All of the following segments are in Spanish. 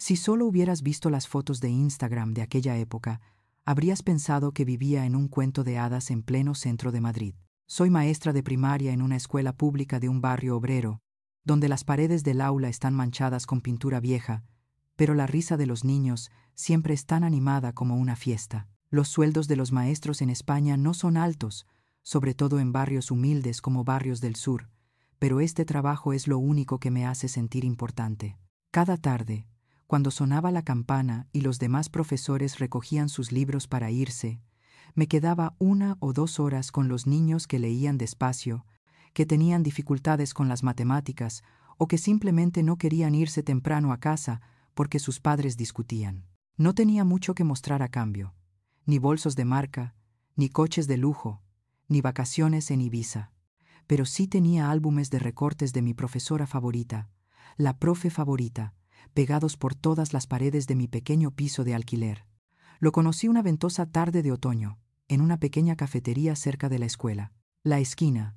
Si solo hubieras visto las fotos de Instagram de aquella época, habrías pensado que vivía en un cuento de hadas en pleno centro de Madrid. Soy maestra de primaria en una escuela pública de un barrio obrero, donde las paredes del aula están manchadas con pintura vieja, pero la risa de los niños siempre es tan animada como una fiesta. Los sueldos de los maestros en España no son altos, sobre todo en barrios humildes como barrios del sur, pero este trabajo es lo único que me hace sentir importante. Cada tarde, cuando sonaba la campana y los demás profesores recogían sus libros para irse, me quedaba 1 o 2 horas con los niños que leían despacio, que tenían dificultades con las matemáticas o que simplemente no querían irse temprano a casa porque sus padres discutían. No tenía mucho que mostrar a cambio, ni bolsos de marca, ni coches de lujo, ni vacaciones en Ibiza, pero sí tenía álbumes de recortes de mi profesora favorita, la profe favorita, pegados por todas las paredes de mi pequeño piso de alquiler. Lo conocí una ventosa tarde de otoño, en una pequeña cafetería cerca de la escuela. La esquina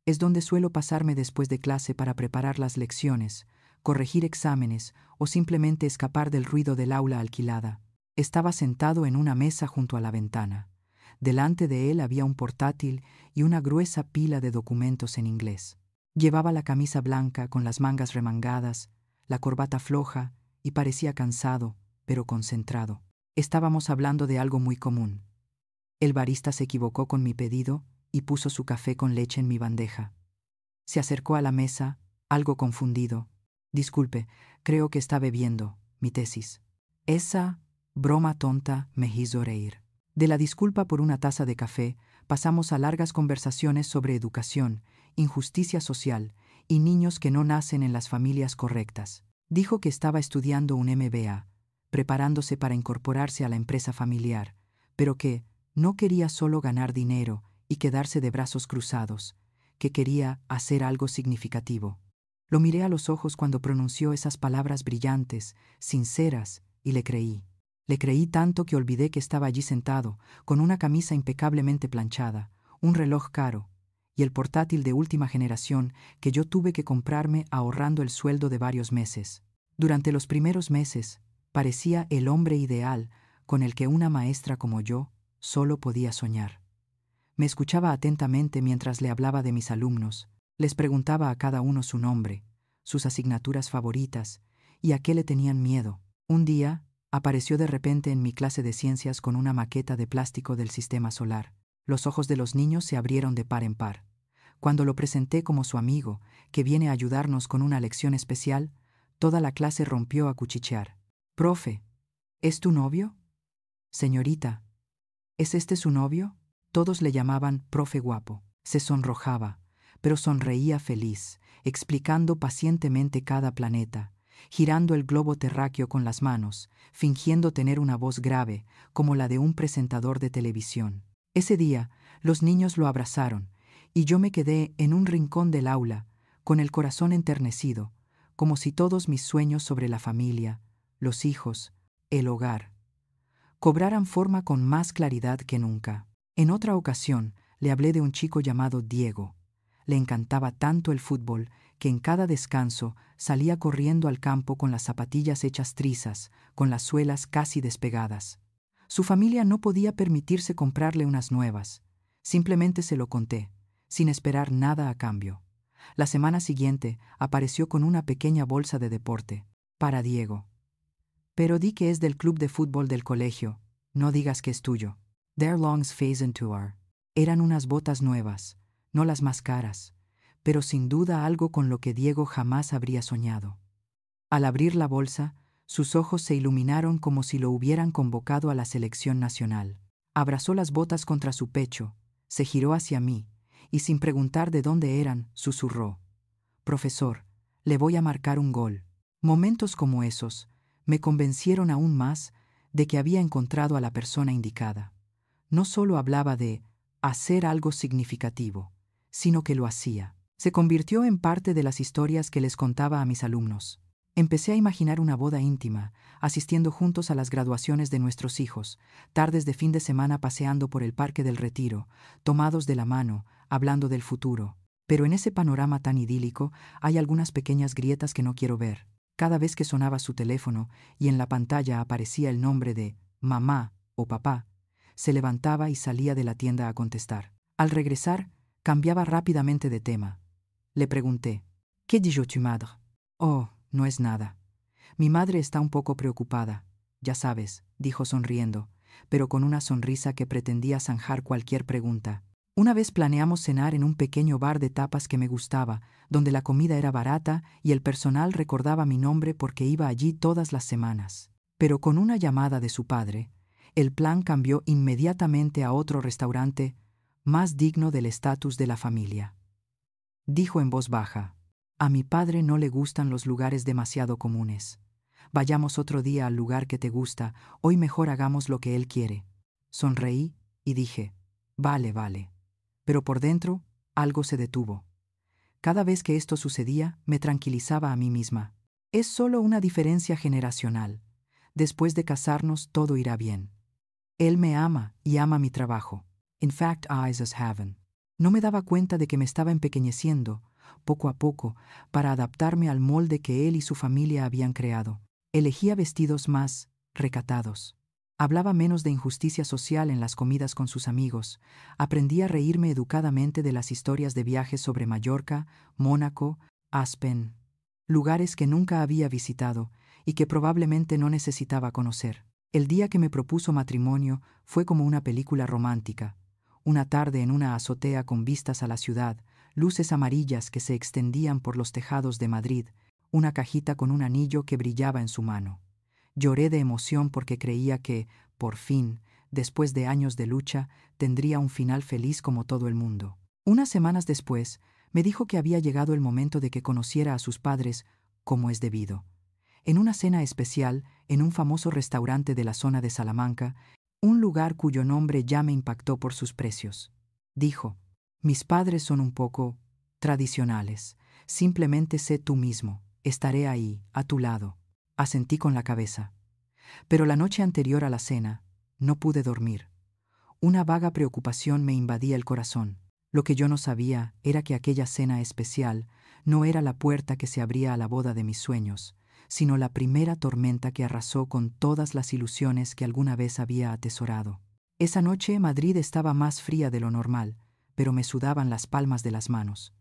es donde suelo pasarme después de clase para preparar las lecciones, corregir exámenes o simplemente escapar del ruido del aula alquilada. Estaba sentado en una mesa junto a la ventana. Delante de él había un portátil y una gruesa pila de documentos en inglés. Llevaba la camisa blanca con las mangas remangadas, la corbata floja y parecía cansado, pero concentrado. Estábamos hablando de algo muy común. El barista se equivocó con mi pedido y puso su café con leche en mi bandeja. Se acercó a la mesa, algo confundido. Disculpe, creo que está bebiendo mi tesis. Esa broma tonta me hizo reír. De la disculpa por una taza de café, pasamos a largas conversaciones sobre educación, injusticia social y niños que no nacen en las familias correctas. Dijo que estaba estudiando un MBA, preparándose para incorporarse a la empresa familiar, pero que no quería solo ganar dinero y quedarse de brazos cruzados, que quería hacer algo significativo. Lo miré a los ojos cuando pronunció esas palabras brillantes, sinceras, y le creí. Le creí tanto que olvidé que estaba allí sentado, con una camisa impecablemente planchada, un reloj caro, y el portátil de última generación que yo tuve que comprarme ahorrando el sueldo de varios meses. Durante los primeros meses, parecía el hombre ideal con el que una maestra como yo solo podía soñar. Me escuchaba atentamente mientras le hablaba de mis alumnos, les preguntaba a cada uno su nombre, sus asignaturas favoritas y a qué le tenían miedo. Un día, apareció de repente en mi clase de ciencias con una maqueta de plástico del sistema solar. Los ojos de los niños se abrieron de par en par. Cuando lo presenté como su amigo, que viene a ayudarnos con una lección especial, toda la clase rompió a cuchichear. «Profe, ¿es tu novio?» «Señorita, ¿es este su novio?» Todos le llamaban profe guapo. Se sonrojaba, pero sonreía feliz, explicando pacientemente cada planeta, girando el globo terráqueo con las manos, fingiendo tener una voz grave, como la de un presentador de televisión. Ese día, los niños lo abrazaron, y yo me quedé en un rincón del aula, con el corazón enternecido, como si todos mis sueños sobre la familia, los hijos, el hogar, cobraran forma con más claridad que nunca. En otra ocasión, le hablé de un chico llamado Diego. Le encantaba tanto el fútbol que en cada descanso salía corriendo al campo con las zapatillas hechas trizas, con las suelas casi despegadas. Su familia no podía permitirse comprarle unas nuevas. Simplemente se lo conté, sin esperar nada a cambio. La semana siguiente apareció con una pequeña bolsa de deporte, para Diego. «Pero di que es del club de fútbol del colegio, no digas que es tuyo». «There longs phase into our». Eran unas botas nuevas, no las más caras, pero sin duda algo con lo que Diego jamás habría soñado. Al abrir la bolsa, sus ojos se iluminaron como si lo hubieran convocado a la selección nacional. Abrazó las botas contra su pecho, se giró hacia mí, y sin preguntar de dónde eran, susurró: «Profesor, le voy a marcar un gol». Momentos como esos me convencieron aún más de que había encontrado a la persona indicada. No solo hablaba de hacer algo significativo, sino que lo hacía. Se convirtió en parte de las historias que les contaba a mis alumnos. Empecé a imaginar una boda íntima, asistiendo juntos a las graduaciones de nuestros hijos, tardes de fin de semana paseando por el Parque del Retiro, tomados de la mano, hablando del futuro. Pero en ese panorama tan idílico hay algunas pequeñas grietas que no quiero ver. Cada vez que sonaba su teléfono y en la pantalla aparecía el nombre de mamá o papá, se levantaba y salía de la tienda a contestar. Al regresar, cambiaba rápidamente de tema. Le pregunté, ¿qué dijo tu madre? Oh, no es nada. Mi madre está un poco preocupada. Ya sabes, dijo sonriendo, pero con una sonrisa que pretendía zanjar cualquier pregunta. Una vez planeamos cenar en un pequeño bar de tapas que me gustaba, donde la comida era barata y el personal recordaba mi nombre porque iba allí todas las semanas. Pero con una llamada de su padre, el plan cambió inmediatamente a otro restaurante más digno del estatus de la familia. Dijo en voz baja, «A mi padre no le gustan los lugares demasiado comunes. Vayamos otro día al lugar que te gusta, hoy mejor hagamos lo que él quiere». Sonreí y dije, «Vale, vale». Pero por dentro, algo se detuvo. Cada vez que esto sucedía, me tranquilizaba a mí misma. Es solo una diferencia generacional. Después de casarnos, todo irá bien. Él me ama y ama mi trabajo. In fact, eyes as heaven. No me daba cuenta de que me estaba empequeñeciendo, poco a poco, para adaptarme al molde que él y su familia habían creado. Elegía vestidos más recatados. Hablaba menos de injusticia social en las comidas con sus amigos. Aprendí a reírme educadamente de las historias de viajes sobre Mallorca, Mónaco, Aspen, lugares que nunca había visitado y que probablemente no necesitaba conocer. El día que me propuso matrimonio fue como una película romántica. Una tarde en una azotea con vistas a la ciudad, luces amarillas que se extendían por los tejados de Madrid, una cajita con un anillo que brillaba en su mano. Lloré de emoción porque creía que, por fin, después de años de lucha, tendría un final feliz como todo el mundo. Unas semanas después, me dijo que había llegado el momento de que conociera a sus padres como es debido. En una cena especial, en un famoso restaurante de la zona de Salamanca, un lugar cuyo nombre ya me impactó por sus precios. Dijo, «Mis padres son un poco tradicionales. Simplemente sé tú mismo. Estaré ahí, a tu lado». Asentí con la cabeza. Pero la noche anterior a la cena, no pude dormir. Una vaga preocupación me invadía el corazón. Lo que yo no sabía era que aquella cena especial no era la puerta que se abría a la boda de mis sueños, sino la primera tormenta que arrasó con todas las ilusiones que alguna vez había atesorado. Esa noche Madrid estaba más fría de lo normal, pero me sudaban las palmas de las manos.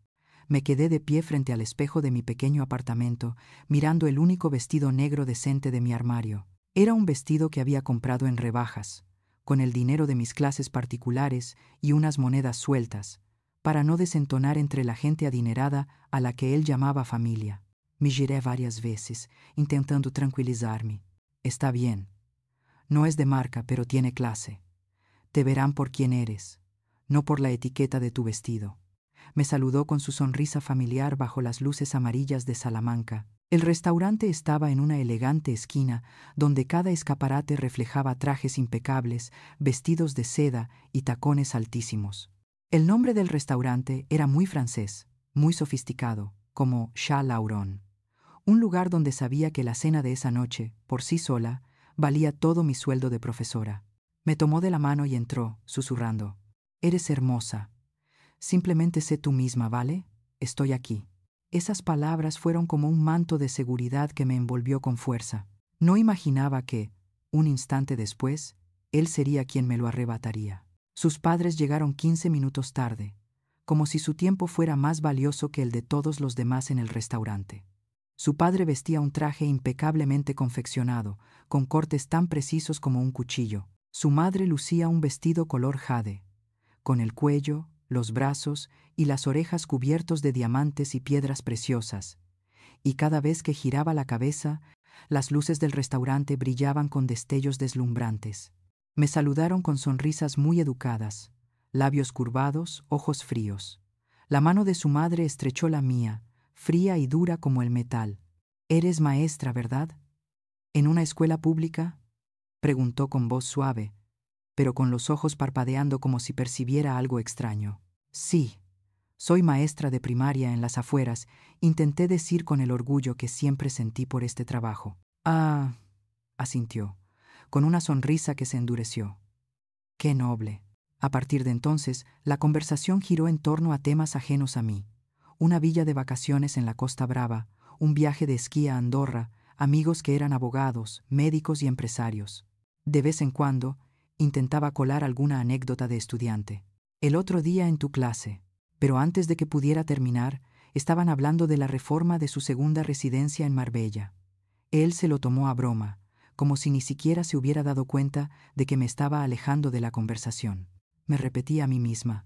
Me quedé de pie frente al espejo de mi pequeño apartamento, mirando el único vestido negro decente de mi armario. Era un vestido que había comprado en rebajas, con el dinero de mis clases particulares y unas monedas sueltas, para no desentonar entre la gente adinerada a la que él llamaba familia. Me giré varias veces, intentando tranquilizarme. Está bien. No es de marca, pero tiene clase. Te verán por quién eres, no por la etiqueta de tu vestido. Me saludó con su sonrisa familiar bajo las luces amarillas de Salamanca. El restaurante estaba en una elegante esquina donde cada escaparate reflejaba trajes impecables, vestidos de seda y tacones altísimos. El nombre del restaurante era muy francés, muy sofisticado, como Chat Lauron. Un lugar donde sabía que la cena de esa noche, por sí sola, valía todo mi sueldo de profesora. Me tomó de la mano y entró, susurrando, «Eres hermosa. Simplemente sé tú misma, ¿vale? Estoy aquí». Esas palabras fueron como un manto de seguridad que me envolvió con fuerza. No imaginaba que, un instante después, él sería quien me lo arrebataría. Sus padres llegaron 15 minutos tarde, como si su tiempo fuera más valioso que el de todos los demás en el restaurante. Su padre vestía un traje impecablemente confeccionado, con cortes tan precisos como un cuchillo. Su madre lucía un vestido color jade, con el cuello, los brazos y las orejas cubiertos de diamantes y piedras preciosas, y cada vez que giraba la cabeza, las luces del restaurante brillaban con destellos deslumbrantes. Me saludaron con sonrisas muy educadas, labios curvados, ojos fríos. La mano de su madre estrechó la mía, fría y dura como el metal. «Eres maestra, ¿verdad? ¿En una escuela pública?», preguntó con voz suave, pero con los ojos parpadeando como si percibiera algo extraño. «Sí, soy maestra de primaria en las afueras», intenté decir con el orgullo que siempre sentí por este trabajo. «Ah», asintió, con una sonrisa que se endureció. «Qué noble». A partir de entonces, la conversación giró en torno a temas ajenos a mí. Una villa de vacaciones en la Costa Brava, un viaje de esquí a Andorra, amigos que eran abogados, médicos y empresarios. De vez en cuando, intentaba colar alguna anécdota de estudiante. El otro día en tu clase, pero antes de que pudiera terminar, estaban hablando de la reforma de su segunda residencia en Marbella. Él se lo tomó a broma, como si ni siquiera se hubiera dado cuenta de que me estaba alejando de la conversación. Me repetí a mí misma: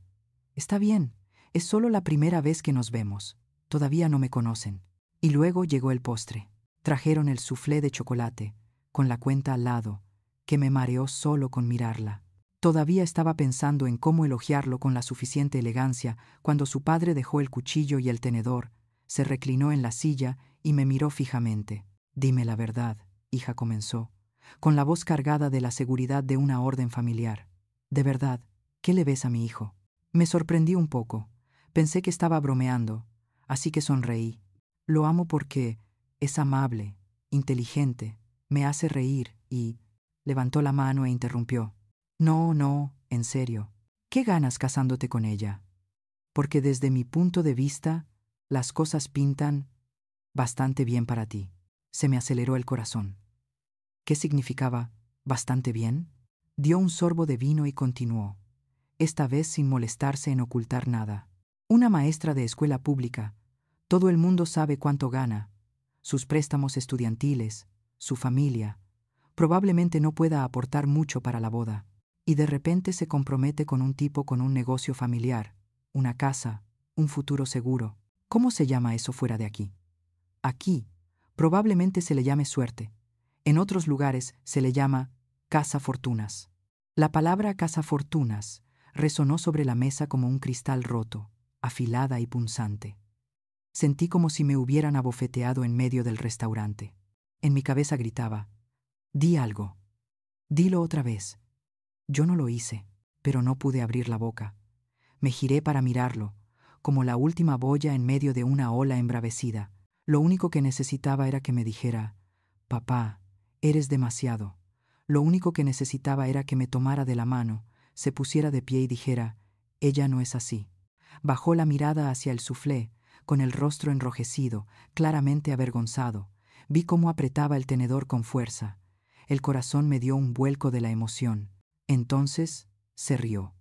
está bien, es solo la primera vez que nos vemos. Todavía no me conocen. Y luego llegó el postre. Trajeron el soufflé de chocolate, con la cuenta al lado, que me mareó solo con mirarla. Todavía estaba pensando en cómo elogiarlo con la suficiente elegancia cuando su padre dejó el cuchillo y el tenedor, se reclinó en la silla y me miró fijamente. Dime la verdad, hija, comenzó, con la voz cargada de la seguridad de una orden familiar. De verdad, ¿qué le ves a mi hijo? Me sorprendí un poco. Pensé que estaba bromeando, así que sonreí. Lo amo porque es amable, inteligente, me hace reír y... Levantó la mano e interrumpió. No, no, en serio. ¿Qué ganas casándote con ella? Porque desde mi punto de vista, las cosas pintan bastante bien para ti. Se me aceleró el corazón. ¿Qué significaba bastante bien? Dio un sorbo de vino y continuó, esta vez sin molestarse en ocultar nada. Una maestra de escuela pública. Todo el mundo sabe cuánto gana, sus préstamos estudiantiles, su familia. Probablemente no pueda aportar mucho para la boda. Y de repente se compromete con un tipo con un negocio familiar, una casa, un futuro seguro. ¿Cómo se llama eso fuera de aquí? Aquí, probablemente se le llame suerte. En otros lugares se le llama cazafortunas. La palabra cazafortunas resonó sobre la mesa como un cristal roto, afilada y punzante. Sentí como si me hubieran abofeteado en medio del restaurante. En mi cabeza gritaba: di algo. Dilo otra vez. Yo no lo hice, pero no pude abrir la boca. Me giré para mirarlo, como la última boya en medio de una ola embravecida. Lo único que necesitaba era que me dijera: papá, eres demasiado. Lo único que necesitaba era que me tomara de la mano, se pusiera de pie y dijera: ella no es así. Bajó la mirada hacia el soufflé, con el rostro enrojecido, claramente avergonzado. Vi cómo apretaba el tenedor con fuerza. El corazón me dio un vuelco de la emoción. Entonces se rió.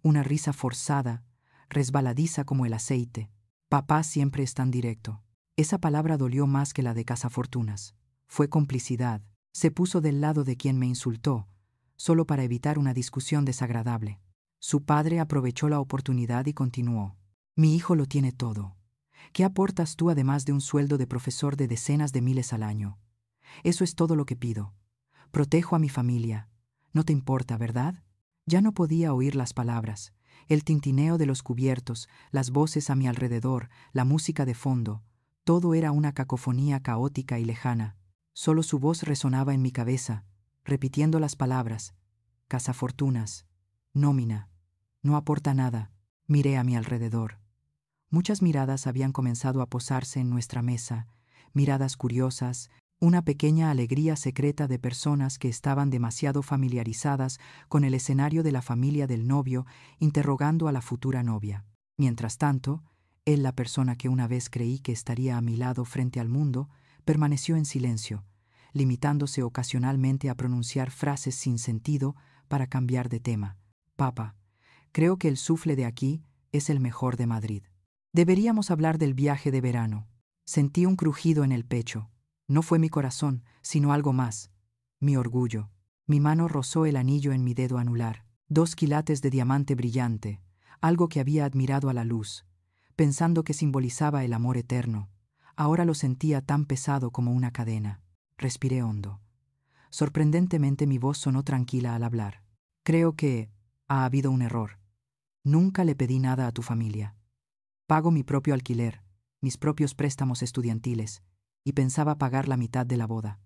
Una risa forzada, resbaladiza como el aceite. Papá siempre es tan directo. Esa palabra dolió más que la de cazafortunas. Fue complicidad. Se puso del lado de quien me insultó, solo para evitar una discusión desagradable. Su padre aprovechó la oportunidad y continuó: mi hijo lo tiene todo. ¿Qué aportas tú además de un sueldo de profesor de decenas de miles al año? Eso es todo lo que pido. Protejo a mi familia. No te importa, ¿verdad? Ya no podía oír las palabras, el tintineo de los cubiertos, las voces a mi alrededor, la música de fondo. Todo era una cacofonía caótica y lejana. Solo su voz resonaba en mi cabeza, repitiendo las palabras: cazafortunas, nómina, no aporta nada. Miré a mi alrededor. Muchas miradas habían comenzado a posarse en nuestra mesa, miradas curiosas, una pequeña alegría secreta de personas que estaban demasiado familiarizadas con el escenario de la familia del novio, interrogando a la futura novia. Mientras tanto, él, la persona que una vez creí que estaría a mi lado frente al mundo, permaneció en silencio, limitándose ocasionalmente a pronunciar frases sin sentido para cambiar de tema. Papá, creo que el soufflé de aquí es el mejor de Madrid. Deberíamos hablar del viaje de verano. Sentí un crujido en el pecho. No fue mi corazón, sino algo más. Mi orgullo. Mi mano rozó el anillo en mi dedo anular. 2 quilates de diamante brillante, algo que había admirado a la luz, pensando que simbolizaba el amor eterno. Ahora lo sentía tan pesado como una cadena. Respiré hondo. Sorprendentemente mi voz sonó tranquila al hablar. Creo que ha habido un error. Nunca le pedí nada a tu familia. Pago mi propio alquiler, mis propios préstamos estudiantiles, y pensaba pagar la mitad de la boda.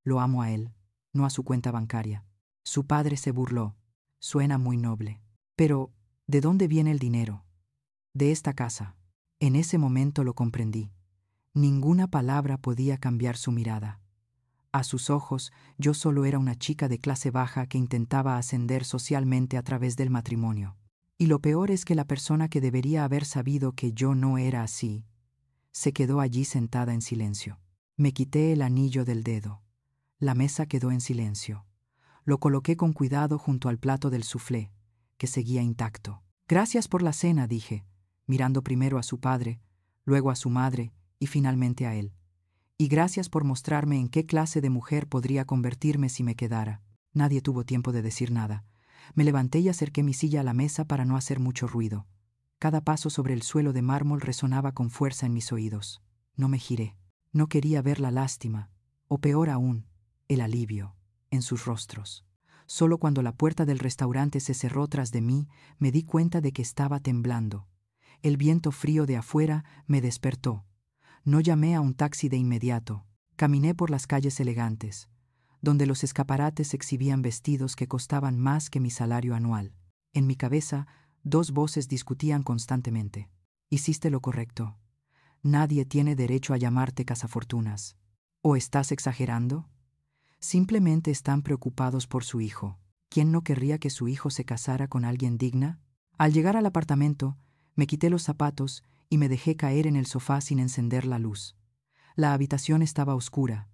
Lo amo a él, no a su cuenta bancaria. Su padre se burló. Suena muy noble. Pero, ¿de dónde viene el dinero? De esta casa. En ese momento lo comprendí. Ninguna palabra podía cambiar su mirada. A sus ojos, yo solo era una chica de clase baja que intentaba ascender socialmente a través del matrimonio. Y lo peor es que la persona que debería haber sabido que yo no era así, Se quedó allí sentada en silencio. Me quité el anillo del dedo. La mesa quedó en silencio. Lo coloqué con cuidado junto al plato del soufflé, que seguía intacto. Gracias por la cena, dije, mirando primero a su padre, luego a su madre y finalmente a él. Y gracias por mostrarme en qué clase de mujer podría convertirme si me quedara. Nadie tuvo tiempo de decir nada. Me levanté y acerqué mi silla a la mesa para no hacer mucho ruido. Cada paso sobre el suelo de mármol resonaba con fuerza en mis oídos. No me giré. No quería ver la lástima, o peor aún, el alivio, en sus rostros. Solo cuando la puerta del restaurante se cerró tras de mí, me di cuenta de que estaba temblando. El viento frío de afuera me despertó. No llamé a un taxi de inmediato. Caminé por las calles elegantes, donde los escaparates exhibían vestidos que costaban más que mi salario anual. En mi cabeza, dos voces discutían constantemente. Hiciste lo correcto. Nadie tiene derecho a llamarte cazafortunas. ¿O estás exagerando? Simplemente están preocupados por su hijo. ¿Quién no querría que su hijo se casara con alguien digna? Al llegar al apartamento, me quité los zapatos y me dejé caer en el sofá sin encender la luz. La habitación estaba oscura,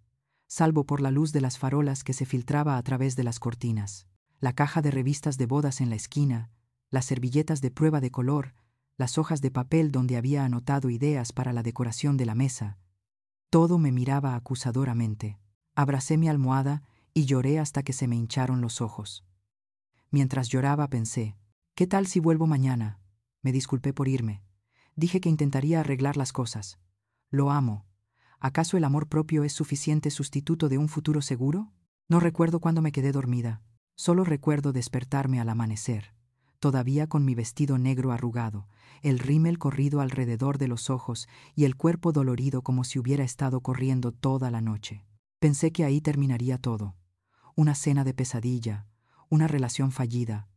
salvo por la luz de las farolas que se filtraba a través de las cortinas. La caja de revistas de bodas en la esquina, las servilletas de prueba de color, las hojas de papel donde había anotado ideas para la decoración de la mesa. Todo me miraba acusadoramente. Abracé mi almohada y lloré hasta que se me hincharon los ojos. Mientras lloraba pensé, ¿qué tal si vuelvo mañana? Me disculpé por irme. Dije que intentaría arreglar las cosas. Lo amo. ¿Acaso el amor propio es suficiente sustituto de un futuro seguro? No recuerdo cuándo me quedé dormida. Solo recuerdo despertarme al amanecer, todavía con mi vestido negro arrugado, el rímel corrido alrededor de los ojos y el cuerpo dolorido como si hubiera estado corriendo toda la noche. Pensé que ahí terminaría todo. Una cena de pesadilla, una relación fallida,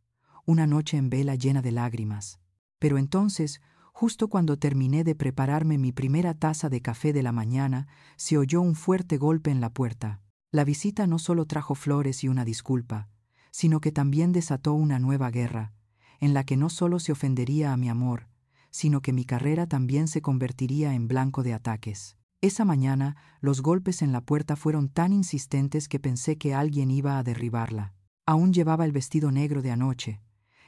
una noche en vela llena de lágrimas. Pero entonces, justo cuando terminé de prepararme mi primera taza de café de la mañana, se oyó un fuerte golpe en la puerta. La visita no solo trajo flores y una disculpa, sino que también desató una nueva guerra, en la que no solo se ofendería a mi amor, sino que mi carrera también se convertiría en blanco de ataques. Esa mañana, los golpes en la puerta fueron tan insistentes que pensé que alguien iba a derribarla. Aún llevaba el vestido negro de anoche,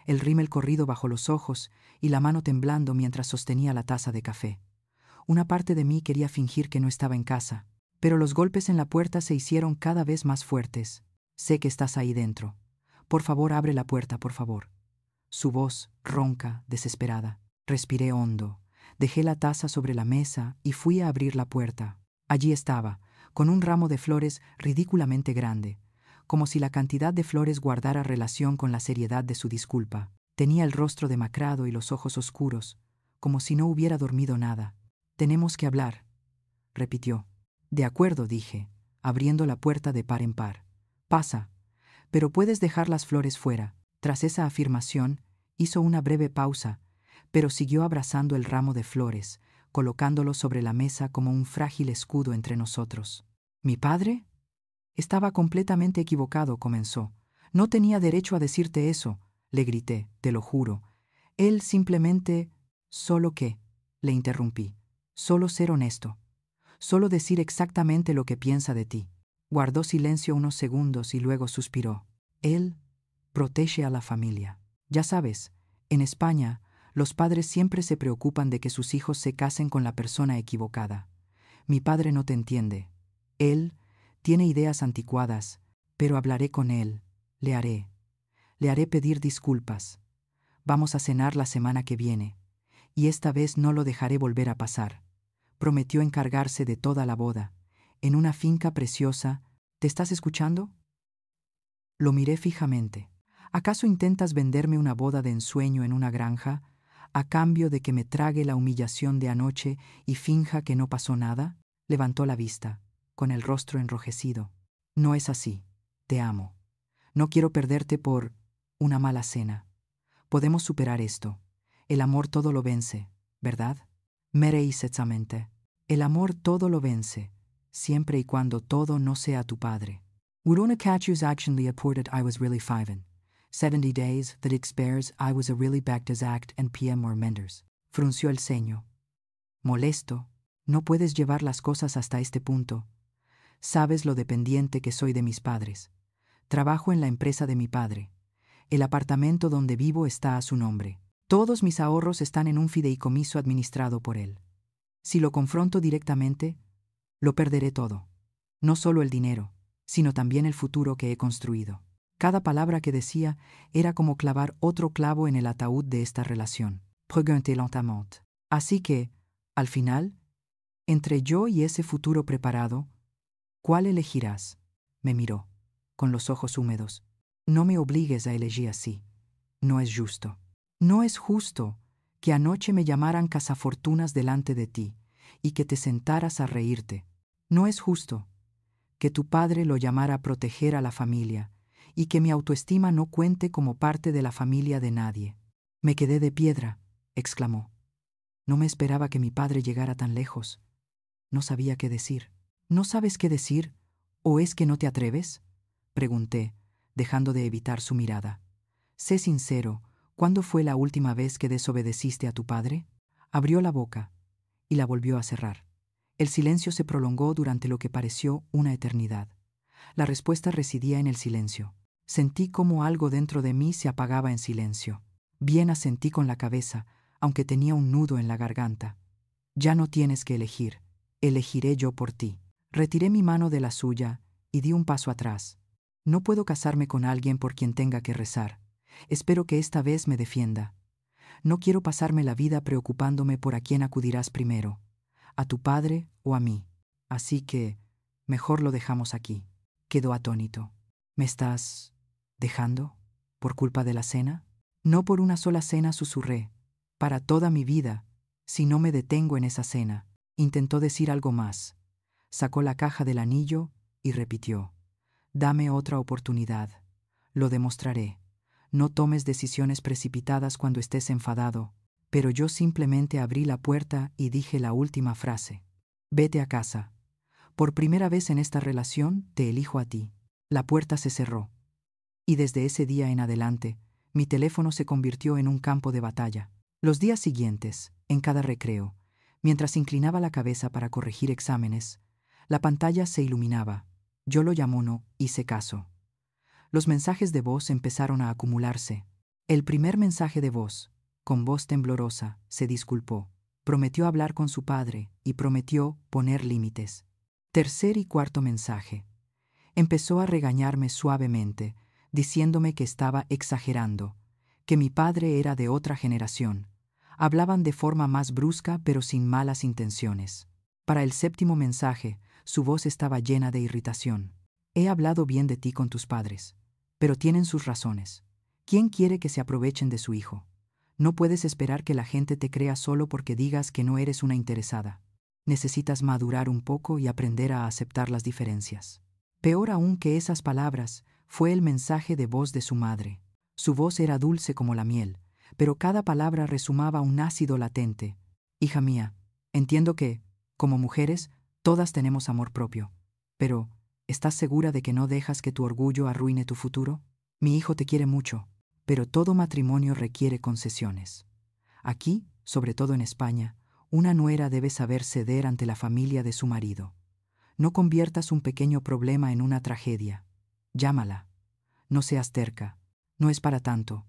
el rímel corrido bajo los ojos y la mano temblando mientras sostenía la taza de café. Una parte de mí quería fingir que no estaba en casa, pero los golpes en la puerta se hicieron cada vez más fuertes. Sé que estás ahí dentro. Por favor, abre la puerta, por favor. Su voz, ronca, desesperada. Respiré hondo. Dejé la taza sobre la mesa y fui a abrir la puerta. Allí estaba, con un ramo de flores ridículamente grande, como si la cantidad de flores guardara relación con la seriedad de su disculpa. Tenía el rostro demacrado y los ojos oscuros, como si no hubiera dormido nada. «Tenemos que hablar», repitió. «De acuerdo», dije, abriendo la puerta de par en par. «Pasa, pero puedes dejar las flores fuera». Tras esa afirmación, hizo una breve pausa, pero siguió abrazando el ramo de flores, colocándolo sobre la mesa como un frágil escudo entre nosotros. «¿Mi padre?» «Estaba completamente equivocado», comenzó. «No tenía derecho a decirte eso», le grité, «te lo juro. Él simplemente...» «¿Solo qué?», le interrumpí. «Solo ser honesto. Solo decir exactamente lo que piensa de ti». Guardó silencio unos segundos y luego suspiró. «Él protege a la familia. Ya sabes, en España, los padres siempre se preocupan de que sus hijos se casen con la persona equivocada. Mi padre no te entiende. Él tiene ideas anticuadas, pero hablaré con él. Le haré pedir disculpas. Vamos a cenar la semana que viene, y esta vez no lo dejaré volver a pasar». Prometió encargarse de toda la boda, en una finca preciosa. ¿Te estás escuchando? Lo miré fijamente. ¿Acaso intentas venderme una boda de ensueño en una granja, a cambio de que me trague la humillación de anoche y finja que no pasó nada? Levantó la vista, con el rostro enrojecido. No es así. Te amo. No quiero perderte por una mala cena. Podemos superar esto. El amor todo lo vence, ¿verdad? Me reí sexamente. El amor todo lo vence, siempre y cuando todo no sea tu padre. Urona catchus actually aported I was really fiven. 70 days that expirs I was a really back act and PM or menders. Frunció el ceño. Molesto, No puedes llevar las cosas hasta este punto. Sabes lo dependiente que soy de mis padres. Trabajo en la empresa de mi padre. El apartamento donde vivo está a su nombre. Todos mis ahorros están en un fideicomiso administrado por él. Si lo confronto directamente, lo perderé todo. No solo el dinero, sino también el futuro que he construido. Cada palabra que decía era como clavar otro clavo en el ataúd de esta relación. Pregunté lentement. Así que, al final, entre yo y ese futuro preparado, ¿cuál elegirás? Me miró, con los ojos húmedos. No me obligues a elegir así. No es justo. No es justo que anoche me llamaran cazafortunas delante de ti y que te sentaras a reírte. No es justo que tu padre lo llamara a proteger a la familia y que mi autoestima no cuente como parte de la familia de nadie. Me quedé de piedra, exclamó. No me esperaba que mi padre llegara tan lejos. No sabía qué decir. ¿No sabes qué decir? ¿O es que no te atreves? Pregunté, dejando de evitar su mirada. Sé sincero, ¿cuándo fue la última vez que desobedeciste a tu padre? Abrió la boca y la volvió a cerrar. El silencio se prolongó durante lo que pareció una eternidad. La respuesta residía en el silencio. Sentí como algo dentro de mí se apagaba en silencio. Bien asentí con la cabeza, aunque tenía un nudo en la garganta. Ya no tienes que elegir. Elegiré yo por ti. Retiré mi mano de la suya y di un paso atrás. No puedo casarme con alguien por quien tenga que rezar. Espero que esta vez me defienda. No quiero pasarme la vida preocupándome por a quién acudirás primero, a tu padre o a mí. Así que, mejor lo dejamos aquí. Quedó atónito. ¿Me estás dejando? ¿Por culpa de la cena? No por una sola cena, susurré. Para toda mi vida, si no me detengo en esa cena. Intentó decir algo más. Sacó la caja del anillo y repitió. Dame otra oportunidad. Lo demostraré. No tomes decisiones precipitadas cuando estés enfadado. Pero yo simplemente abrí la puerta y dije la última frase. Vete a casa. Por primera vez en esta relación, te elijo a ti. La puerta se cerró. Y desde ese día en adelante, mi teléfono se convirtió en un campo de batalla. Los días siguientes, en cada recreo, mientras inclinaba la cabeza para corregir exámenes, la pantalla se iluminaba. Yo lo llamó, no hice caso. Los mensajes de voz empezaron a acumularse. El primer mensaje de voz, con voz temblorosa, se disculpó. Prometió hablar con su padre y prometió poner límites. Tercer y cuarto mensaje. Empezó a regañarme suavemente, diciéndome que estaba exagerando, que mi padre era de otra generación. Hablaban de forma más brusca pero sin malas intenciones. Para el séptimo mensaje, su voz estaba llena de irritación. He hablado bien de ti con tus padres, pero tienen sus razones. ¿Quién quiere que se aprovechen de su hijo? No puedes esperar que la gente te crea solo porque digas que no eres una interesada. Necesitas madurar un poco y aprender a aceptar las diferencias. Peor aún que esas palabras, fue el mensaje de voz de su madre. Su voz era dulce como la miel, pero cada palabra resumaba un ácido latente. Hija mía, entiendo que, como mujeres, todas tenemos amor propio. Pero, ¿estás segura de que no dejas que tu orgullo arruine tu futuro? Mi hijo te quiere mucho, pero todo matrimonio requiere concesiones. Aquí, sobre todo en España, una nuera debe saber ceder ante la familia de su marido. No conviertas un pequeño problema en una tragedia. Llámala. No seas terca. No es para tanto.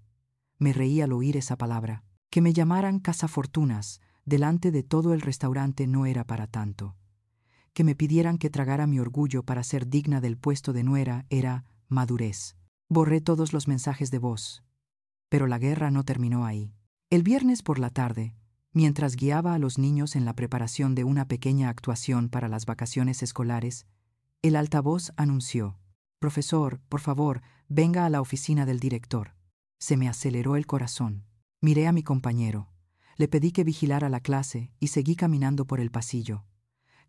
Me reí al oír esa palabra. Que me llamaran cazafortunas delante de todo el restaurante no era para tanto. Que me pidieran que tragara mi orgullo para ser digna del puesto de nuera era madurez. Borré todos los mensajes de voz. Pero la guerra no terminó ahí. El viernes por la tarde, mientras guiaba a los niños en la preparación de una pequeña actuación para las vacaciones escolares, el altavoz anunció: «Profesor, por favor, venga a la oficina del director». Se me aceleró el corazón. Miré a mi compañero. Le pedí que vigilara la clase y seguí caminando por el pasillo.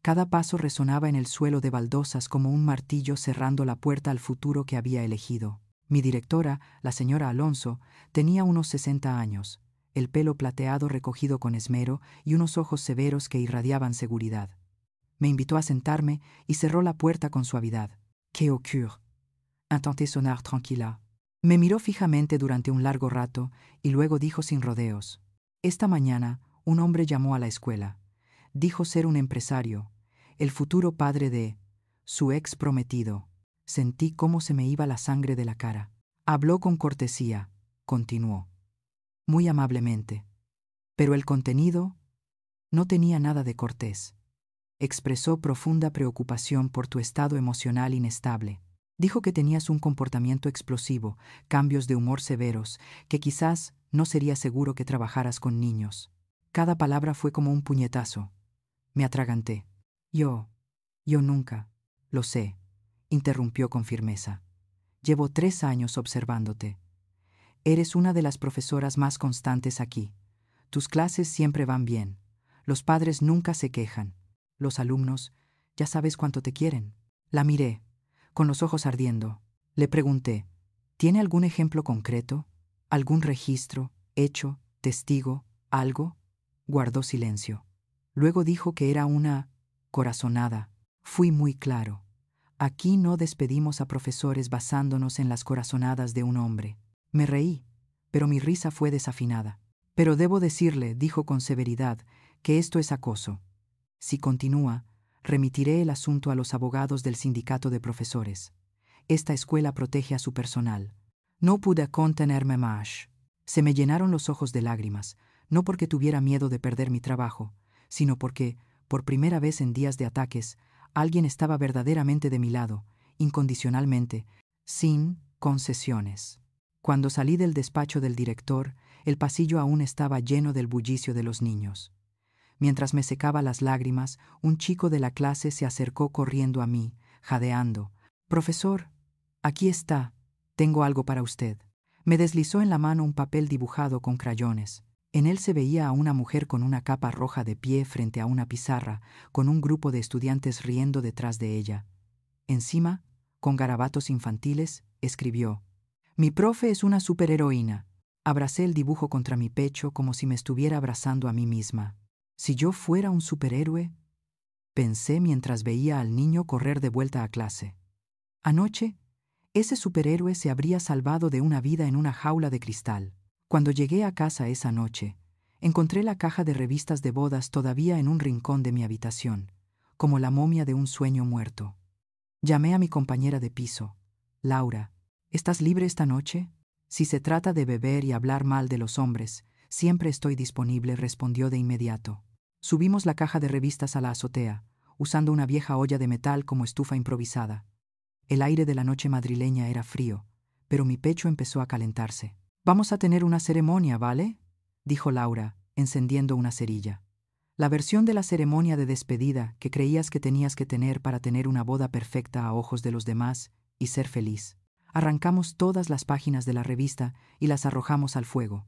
Cada paso resonaba en el suelo de baldosas como un martillo cerrando la puerta al futuro que había elegido. Mi directora, la señora Alonso, tenía unos 60 años, el pelo plateado recogido con esmero y unos ojos severos que irradiaban seguridad. Me invitó a sentarme y cerró la puerta con suavidad. «Que ocurre?» Intenté sonar tranquila. Me miró fijamente durante un largo rato y luego dijo sin rodeos: «Esta mañana un hombre llamó a la escuela. Dijo ser un empresario, el futuro padre de su ex prometido. Sentí cómo se me iba la sangre de la cara. Habló con cortesía, continuó, muy amablemente. Pero el contenido no tenía nada de cortés. Expresó profunda preocupación por tu estado emocional inestable. Dijo que tenías un comportamiento explosivo, cambios de humor severos, que quizás no sería seguro que trabajaras con niños. Cada palabra fue como un puñetazo. Me atraganté. Yo nunca. Lo sé, interrumpió con firmeza. Llevo 3 años observándote. Eres una de las profesoras más constantes aquí. Tus clases siempre van bien. Los padres nunca se quejan. Los alumnos, ya sabes cuánto te quieren. La miré, con los ojos ardiendo. Le pregunté, ¿tiene algún ejemplo concreto? ¿Algún registro, hecho, testigo, algo? Guardó silencio. Luego dijo que era una corazonada. Fui muy claro. Aquí no despedimos a profesores basándonos en las corazonadas de un hombre. Me reí, pero mi risa fue desafinada. Pero debo decirle, dijo con severidad, que esto es acoso. Si continúa, remitiré el asunto a los abogados del sindicato de profesores. Esta escuela protege a su personal. No pude contenerme más. Se me llenaron los ojos de lágrimas, no porque tuviera miedo de perder mi trabajo, sino porque, por primera vez en días de ataques, alguien estaba verdaderamente de mi lado, incondicionalmente, sin concesiones. Cuando salí del despacho del director, el pasillo aún estaba lleno del bullicio de los niños. Mientras me secaba las lágrimas, un chico de la clase se acercó corriendo a mí, jadeando. «Profesor, aquí está. Tengo algo para usted». Me deslizó en la mano un papel dibujado con crayones. En él se veía a una mujer con una capa roja de pie frente a una pizarra, con un grupo de estudiantes riendo detrás de ella. Encima, con garabatos infantiles, escribió: «Mi profe es una superheroína». Abracé el dibujo contra mi pecho como si me estuviera abrazando a mí misma. Si yo fuera un superhéroe, pensé mientras veía al niño correr de vuelta a clase. Anoche, ese superhéroe se habría salvado de una vida en una jaula de cristal. Cuando llegué a casa esa noche, encontré la caja de revistas de bodas todavía en un rincón de mi habitación, como la momia de un sueño muerto. Llamé a mi compañera de piso. «Laura, ¿estás libre esta noche? Si se trata de beber y hablar mal de los hombres, siempre estoy disponible», respondió de inmediato. Subimos la caja de revistas a la azotea, usando una vieja olla de metal como estufa improvisada. El aire de la noche madrileña era frío, pero mi pecho empezó a calentarse. «Vamos a tener una ceremonia, ¿vale?», dijo Laura, encendiendo una cerilla. La versión de la ceremonia de despedida que creías que tenías que tener para tener una boda perfecta a ojos de los demás y ser feliz. Arrancamos todas las páginas de la revista y las arrojamos al fuego.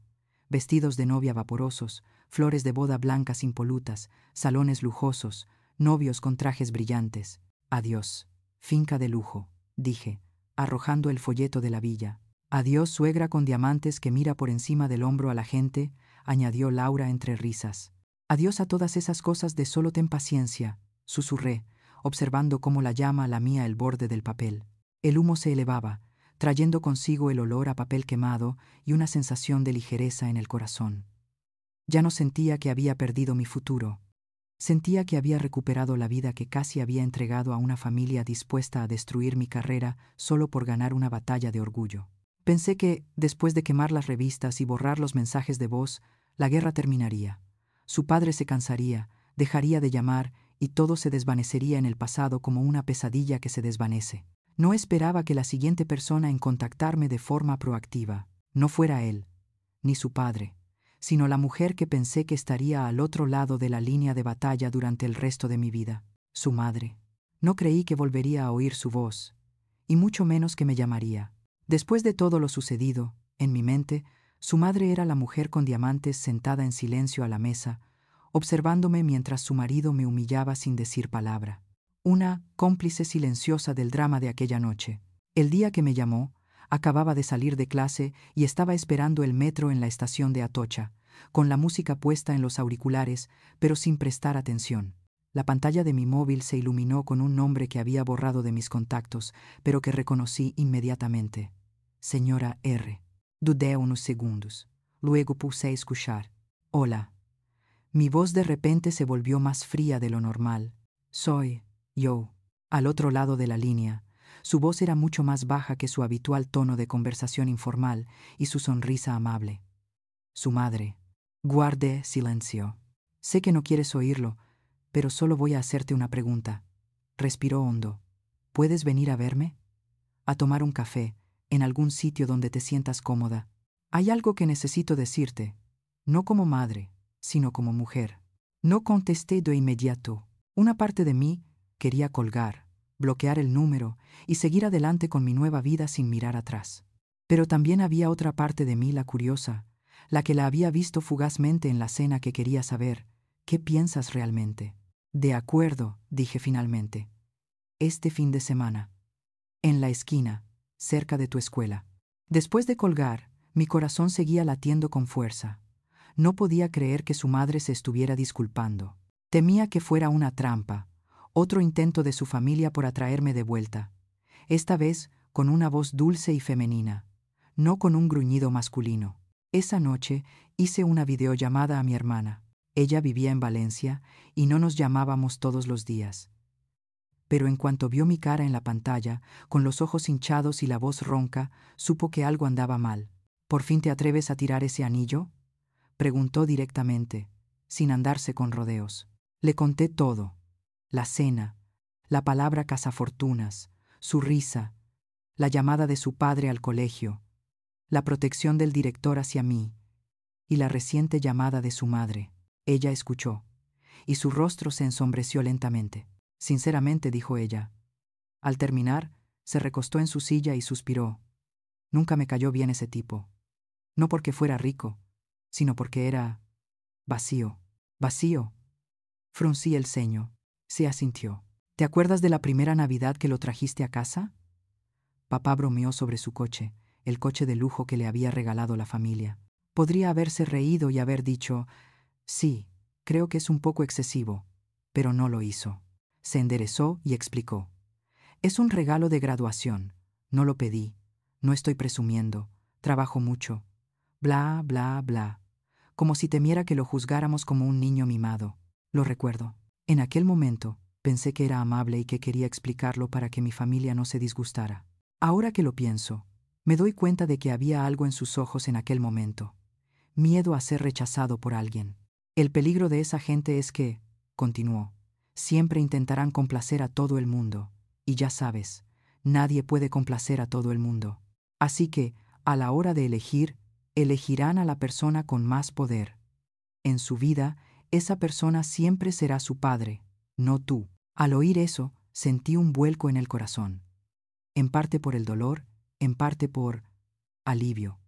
Vestidos de novia vaporosos, flores de boda blancas impolutas, salones lujosos, novios con trajes brillantes. «Adiós, finca de lujo», dije, arrojando el folleto de la villa. «Adiós, suegra con diamantes que mira por encima del hombro a la gente», añadió Laura entre risas. «Adiós a todas esas cosas de solo ten paciencia», susurré, observando cómo la llama lamía el borde del papel. El humo se elevaba, trayendo consigo el olor a papel quemado y una sensación de ligereza en el corazón. Ya no sentía que había perdido mi futuro. Sentía que había recuperado la vida que casi había entregado a una familia dispuesta a destruir mi carrera solo por ganar una batalla de orgullo. Pensé que, después de quemar las revistas y borrar los mensajes de voz, la guerra terminaría. Su padre se cansaría, dejaría de llamar y todo se desvanecería en el pasado como una pesadilla que se desvanece. No esperaba que la siguiente persona en contactarme de forma proactiva no fuera él, ni su padre, sino la mujer que pensé que estaría al otro lado de la línea de batalla durante el resto de mi vida, su madre. No creí que volvería a oír su voz, y mucho menos que me llamaría. Después de todo lo sucedido, en mi mente, su madre era la mujer con diamantes sentada en silencio a la mesa, observándome mientras su marido me humillaba sin decir palabra. Una cómplice silenciosa del drama de aquella noche. El día que me llamó, acababa de salir de clase y estaba esperando el metro en la estación de Atocha, con la música puesta en los auriculares, pero sin prestar atención. La pantalla de mi móvil se iluminó con un nombre que había borrado de mis contactos, pero que reconocí inmediatamente. Señora R. Dudé unos segundos. Luego pulsé escuchar. «Hola». Mi voz de repente se volvió más fría de lo normal. Soy yo. Al otro lado de la línea. Su voz era mucho más baja que su habitual tono de conversación informal y su sonrisa amable. Su madre. Guarde silencio. Sé que no quieres oírlo, pero solo voy a hacerte una pregunta. Respiró hondo. ¿Puedes venir a verme? A tomar un café, en algún sitio donde te sientas cómoda. Hay algo que necesito decirte, no como madre, sino como mujer. No contesté de inmediato. Una parte de mí quería colgar, bloquear el número y seguir adelante con mi nueva vida sin mirar atrás. Pero también había otra parte de mí, la curiosa, la que la había visto fugazmente en la cena, que quería saber, ¿qué piensas realmente? De acuerdo, dije finalmente. Este fin de semana. En la esquina, cerca de tu escuela. Después de colgar, mi corazón seguía latiendo con fuerza. No podía creer que su madre se estuviera disculpando. Temía que fuera una trampa, otro intento de su familia por atraerme de vuelta. Esta vez con una voz dulce y femenina, no con un gruñido masculino. Esa noche hice una videollamada a mi hermana. Ella vivía en Valencia y no nos llamábamos todos los días. Pero en cuanto vio mi cara en la pantalla, con los ojos hinchados y la voz ronca, supo que algo andaba mal. ¿Por fin te atreves a tirar ese anillo?, preguntó directamente, sin andarse con rodeos. Le conté todo: la cena, la palabra cazafortunas, su risa, la llamada de su padre al colegio, la protección del director hacia mí y la reciente llamada de su madre. Ella escuchó, y su rostro se ensombreció lentamente. Sinceramente, dijo ella. Al terminar, se recostó en su silla y suspiró. Nunca me cayó bien ese tipo. No porque fuera rico, sino porque era vacío. ¿Vacío? Fruncí el ceño. Se asintió. ¿Te acuerdas de la primera Navidad que lo trajiste a casa? Papá bromeó sobre su coche, el coche de lujo que le había regalado la familia. Podría haberse reído y haber dicho, sí, creo que es un poco excesivo, pero no lo hizo. Se enderezó y explicó. Es un regalo de graduación. No lo pedí. No estoy presumiendo. Trabajo mucho. Bla, bla, bla. Como si temiera que lo juzgáramos como un niño mimado. Lo recuerdo. En aquel momento, pensé que era amable y que quería explicarlo para que mi familia no se disgustara. Ahora que lo pienso, me doy cuenta de que había algo en sus ojos en aquel momento. Miedo a ser rechazado por alguien. El peligro de esa gente es que, continuó, siempre intentarán complacer a todo el mundo. Y ya sabes, nadie puede complacer a todo el mundo. Así que, a la hora de elegir, elegirán a la persona con más poder. En su vida, esa persona siempre será su padre, no tú. Al oír eso, sentí un vuelco en el corazón. En parte por el dolor, en parte por alivio.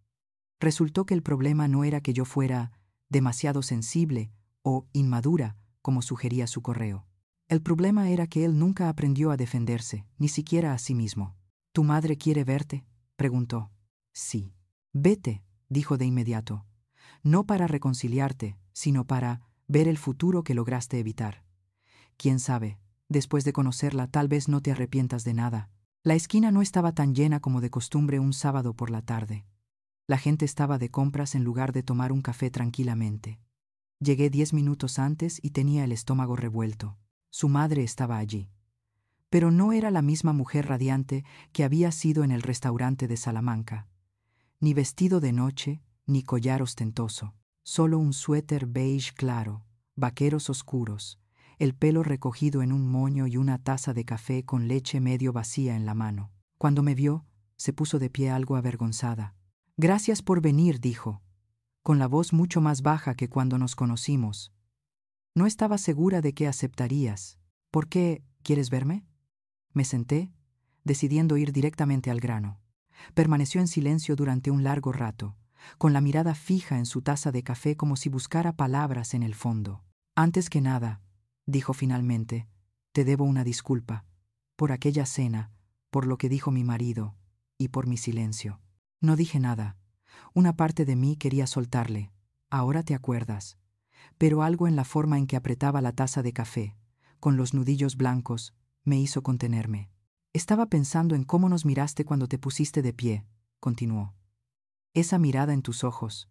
Resultó que el problema no era que yo fuera demasiado sensible o inmadura, como sugería su correo. El problema era que él nunca aprendió a defenderse, ni siquiera a sí mismo. ¿Tu madre quiere verte?, preguntó. Sí. Vete, dijo de inmediato. No para reconciliarte, sino para ver el futuro que lograste evitar. Quién sabe, después de conocerla tal vez no te arrepientas de nada. La esquina no estaba tan llena como de costumbre un sábado por la tarde. La gente estaba de compras en lugar de tomar un café tranquilamente. Llegué 10 minutos antes y tenía el estómago revuelto. Su madre estaba allí. Pero no era la misma mujer radiante que había sido en el restaurante de Salamanca. Ni vestido de noche, ni collar ostentoso. Solo un suéter beige claro, vaqueros oscuros, el pelo recogido en un moño y una taza de café con leche medio vacía en la mano. Cuando me vio, se puso de pie algo avergonzada. Gracias por venir, dijo, con la voz mucho más baja que cuando nos conocimos. No estaba segura de que aceptarías. ¿Por qué quieres verme? Me senté, decidiendo ir directamente al grano. Permaneció en silencio durante un largo rato, con la mirada fija en su taza de café como si buscara palabras en el fondo. Antes que nada, dijo finalmente, te debo una disculpa, por aquella cena, por lo que dijo mi marido, y por mi silencio. No dije nada. Una parte de mí quería soltarle. Ahora te acuerdas. Pero algo en la forma en que apretaba la taza de café, con los nudillos blancos, me hizo contenerme. Estaba pensando en cómo nos miraste cuando te pusiste de pie, continuó. Esa mirada en tus ojos.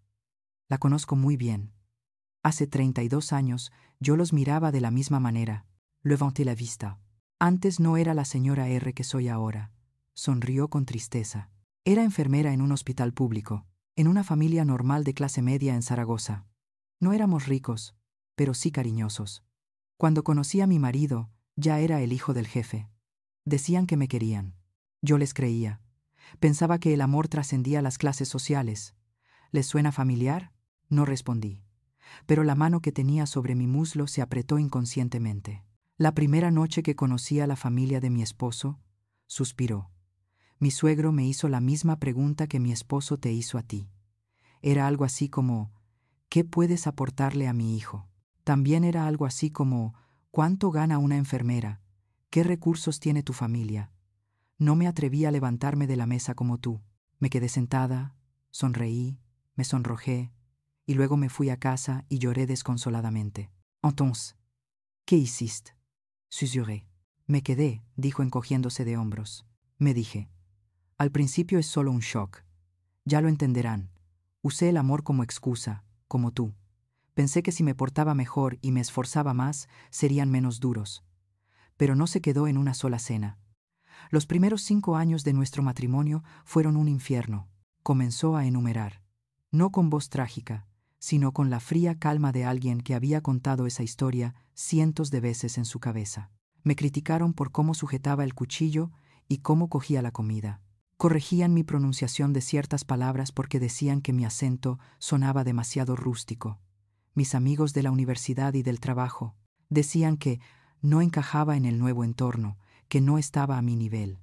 La conozco muy bien. Hace 32 años, yo los miraba de la misma manera. Levanté la vista. Antes no era la señora R que soy ahora. Sonrió con tristeza. Era enfermera en un hospital público, en una familia normal de clase media en Zaragoza. No éramos ricos, pero sí cariñosos. Cuando conocí a mi marido, ya era el hijo del jefe. Decían que me querían. Yo les creía. Pensaba que el amor trascendía las clases sociales. ¿Les suena familiar? No respondí. Pero la mano que tenía sobre mi muslo se apretó inconscientemente. La primera noche que conocí a la familia de mi esposo, suspiró. Mi suegro me hizo la misma pregunta que mi esposo te hizo a ti. Era algo así como, ¿qué puedes aportarle a mi hijo? También era algo así como, ¿cuánto gana una enfermera? ¿Qué recursos tiene tu familia? No me atreví a levantarme de la mesa como tú. Me quedé sentada, sonreí, me sonrojé, y luego me fui a casa y lloré desconsoladamente. Entonces, ¿qué hiciste? Susurré. Me quedé, dijo encogiéndose de hombros. Me dije, al principio es solo un shock. Ya lo entenderán. Usé el amor como excusa, como tú. Pensé que si me portaba mejor y me esforzaba más, serían menos duros. Pero no se quedó en una sola cena. Los primeros 5 años de nuestro matrimonio fueron un infierno. Comenzó a enumerar. No con voz trágica, sino con la fría calma de alguien que había contado esa historia cientos de veces en su cabeza. Me criticaron por cómo sujetaba el cuchillo y cómo cogía la comida. Corregían mi pronunciación de ciertas palabras porque decían que mi acento sonaba demasiado rústico. Mis amigos de la universidad y del trabajo decían que no encajaba en el nuevo entorno, que no estaba a mi nivel.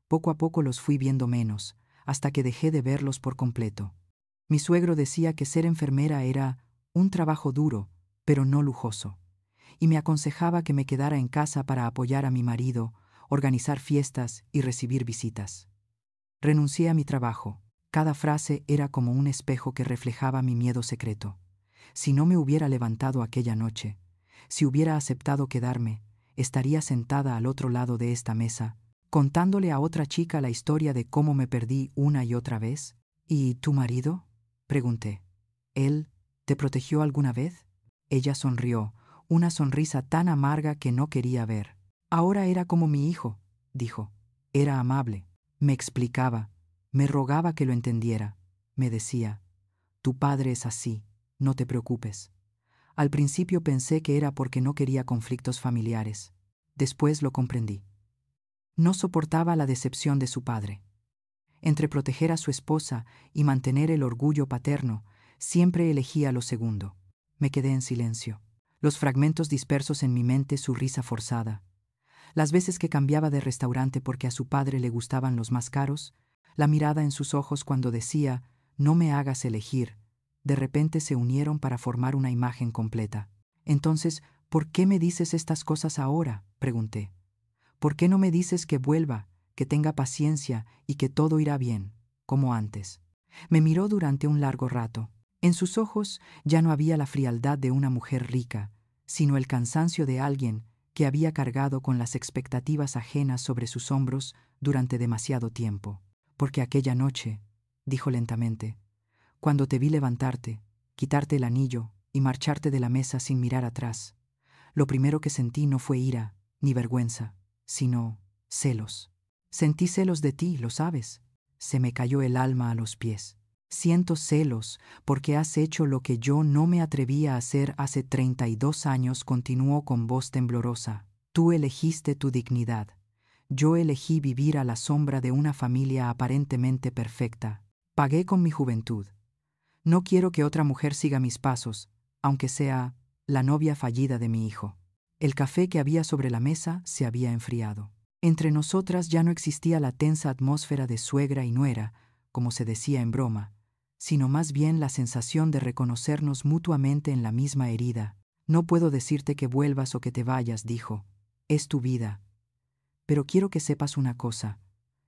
Poco a poco los fui viendo menos, hasta que dejé de verlos por completo. Mi suegro decía que ser enfermera era un trabajo duro, pero no lujoso, y me aconsejaba que me quedara en casa para apoyar a mi marido, organizar fiestas y recibir visitas. Renuncié a mi trabajo. Cada frase era como un espejo que reflejaba mi miedo secreto. Si no me hubiera levantado aquella noche, si hubiera aceptado quedarme, estaría sentada al otro lado de esta mesa, contándole a otra chica la historia de cómo me perdí una y otra vez. ¿Y tu marido?, pregunté. ¿Él te protegió alguna vez? Ella sonrió, una sonrisa tan amarga que no quería ver. Ahora era como mi hijo, dijo. Era amable. Me explicaba, me rogaba que lo entendiera. Me decía, tu padre es así, no te preocupes. Al principio pensé que era porque no quería conflictos familiares. Después lo comprendí. No soportaba la decepción de su padre. Entre proteger a su esposa y mantener el orgullo paterno, siempre elegía lo segundo. Me quedé en silencio. Los fragmentos dispersos en mi mente, su risa forzada. Las veces que cambiaba de restaurante porque a su padre le gustaban los más caros, la mirada en sus ojos cuando decía, no me hagas elegir, de repente se unieron para formar una imagen completa. Entonces, ¿por qué me dices estas cosas ahora?, pregunté. ¿Por qué no me dices que vuelva, que tenga paciencia y que todo irá bien, como antes? Me miró durante un largo rato. En sus ojos ya no había la frialdad de una mujer rica, sino el cansancio de alguien que había cargado con las expectativas ajenas sobre sus hombros durante demasiado tiempo. Porque aquella noche, dijo lentamente, cuando te vi levantarte, quitarte el anillo y marcharte de la mesa sin mirar atrás, lo primero que sentí no fue ira ni vergüenza, sino celos. Sentí celos de ti, lo sabes. Se me cayó el alma a los pies. Siento celos porque has hecho lo que yo no me atrevía a hacer hace 32 años, continuó con voz temblorosa. Tú elegiste tu dignidad. Yo elegí vivir a la sombra de una familia aparentemente perfecta. Pagué con mi juventud. No quiero que otra mujer siga mis pasos, aunque sea la novia fallida de mi hijo. El café que había sobre la mesa se había enfriado. Entre nosotras ya no existía la tensa atmósfera de suegra y nuera, como se decía en broma, sino más bien la sensación de reconocernos mutuamente en la misma herida. No puedo decirte que vuelvas o que te vayas, dijo. Es tu vida. Pero quiero que sepas una cosa.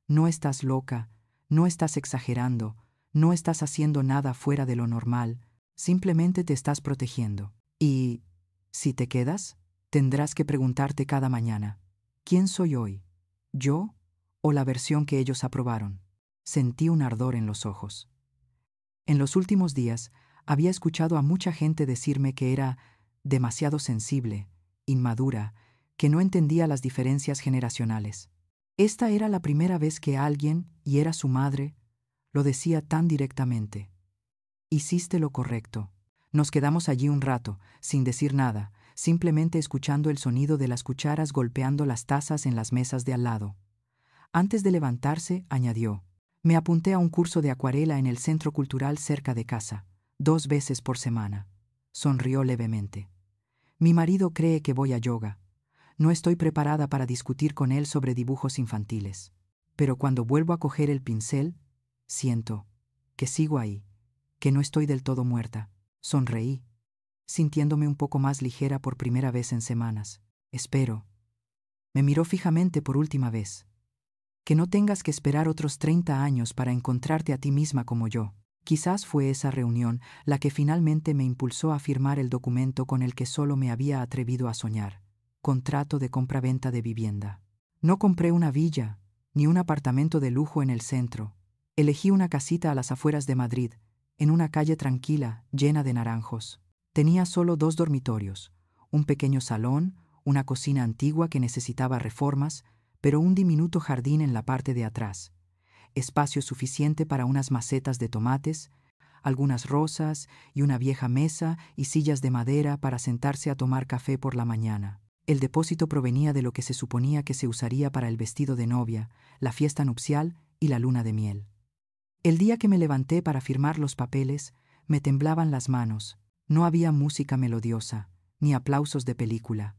No estás loca, no estás exagerando, no estás haciendo nada fuera de lo normal, simplemente te estás protegiendo. Y, si te quedas, tendrás que preguntarte cada mañana, ¿quién soy hoy? ¿Yo o la versión que ellos aprobaron? Sentí un ardor en los ojos. En los últimos días Había escuchado a mucha gente decirme que era demasiado sensible, inmadura, que no entendía las diferencias generacionales. Esta era la primera vez que alguien, y era su madre, lo decía tan directamente. Hiciste lo correcto. Nos quedamos allí un rato, sin decir nada, simplemente escuchando el sonido de las cucharas golpeando las tazas en las mesas de al lado. Antes de levantarse, añadió: me apunté a un curso de acuarela en el centro cultural cerca de casa, 2 veces por semana. Sonrió levemente. Mi marido cree que voy a yoga. No estoy preparada para discutir con él sobre dibujos infantiles. Pero cuando vuelvo a coger el pincel, siento que sigo ahí, que no estoy del todo muerta. Sonreí, sintiéndome un poco más ligera por primera vez en semanas. Espero. Me miró fijamente por última vez. Que no tengas que esperar otros 30 años para encontrarte a ti misma como yo. Quizás fue esa reunión la que finalmente me impulsó a firmar el documento con el que solo me había atrevido a soñar. Contrato de compraventa de vivienda. No compré una villa, ni un apartamento de lujo en el centro. Elegí una casita a las afueras de Madrid, en una calle tranquila, llena de naranjos. Tenía solo 2 dormitorios, un pequeño salón, una cocina antigua que necesitaba reformas, pero un diminuto jardín en la parte de atrás. Espacio suficiente para unas macetas de tomates, algunas rosas y una vieja mesa y sillas de madera para sentarse a tomar café por la mañana. El depósito provenía de lo que se suponía que se usaría para el vestido de novia, la fiesta nupcial y la luna de miel. El día que me levanté para firmar los papeles, me temblaban las manos. No había música melodiosa, ni aplausos de película.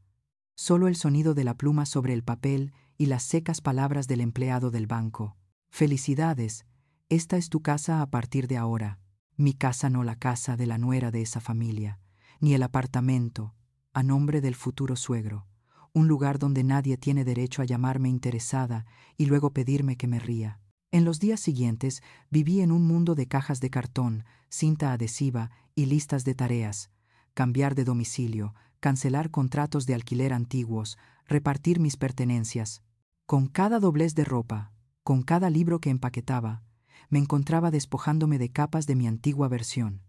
Solo el sonido de la pluma sobre el papel y las secas palabras del empleado del banco. Felicidades, esta es tu casa a partir de ahora. Mi casa, no la casa de la nuera de esa familia, ni el apartamento, a nombre del futuro suegro. Un lugar donde nadie tiene derecho a llamarme interesada y luego pedirme que me ría. En los días siguientes viví en un mundo de cajas de cartón, cinta adhesiva y listas de tareas. Cambiar de domicilio, cancelar contratos de alquiler antiguos, repartir mis pertenencias. Con cada doblez de ropa, con cada libro que empaquetaba, me encontraba despojándome de capas de mi antigua versión.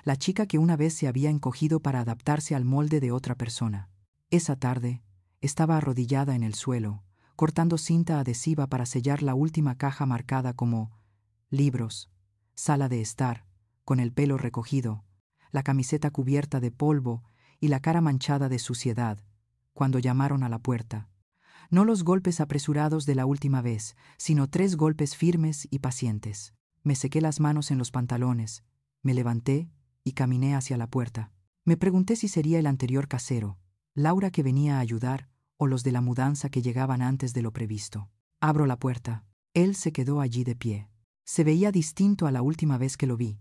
La chica que una vez se había encogido para adaptarse al molde de otra persona. Esa tarde, estaba arrodillada en el suelo, cortando cinta adhesiva para sellar la última caja marcada como libros, sala de estar, con el pelo recogido, la camiseta cubierta de polvo y la cara manchada de suciedad, cuando llamaron a la puerta. No los golpes apresurados de la última vez, sino 3 golpes firmes y pacientes. Me sequé las manos en los pantalones, me levanté y caminé hacia la puerta. Me pregunté si sería el anterior casero, Laura que venía a ayudar, o los de la mudanza que llegaban antes de lo previsto. Abro la puerta. Él se quedó allí de pie. Se veía distinto a la última vez que lo vi.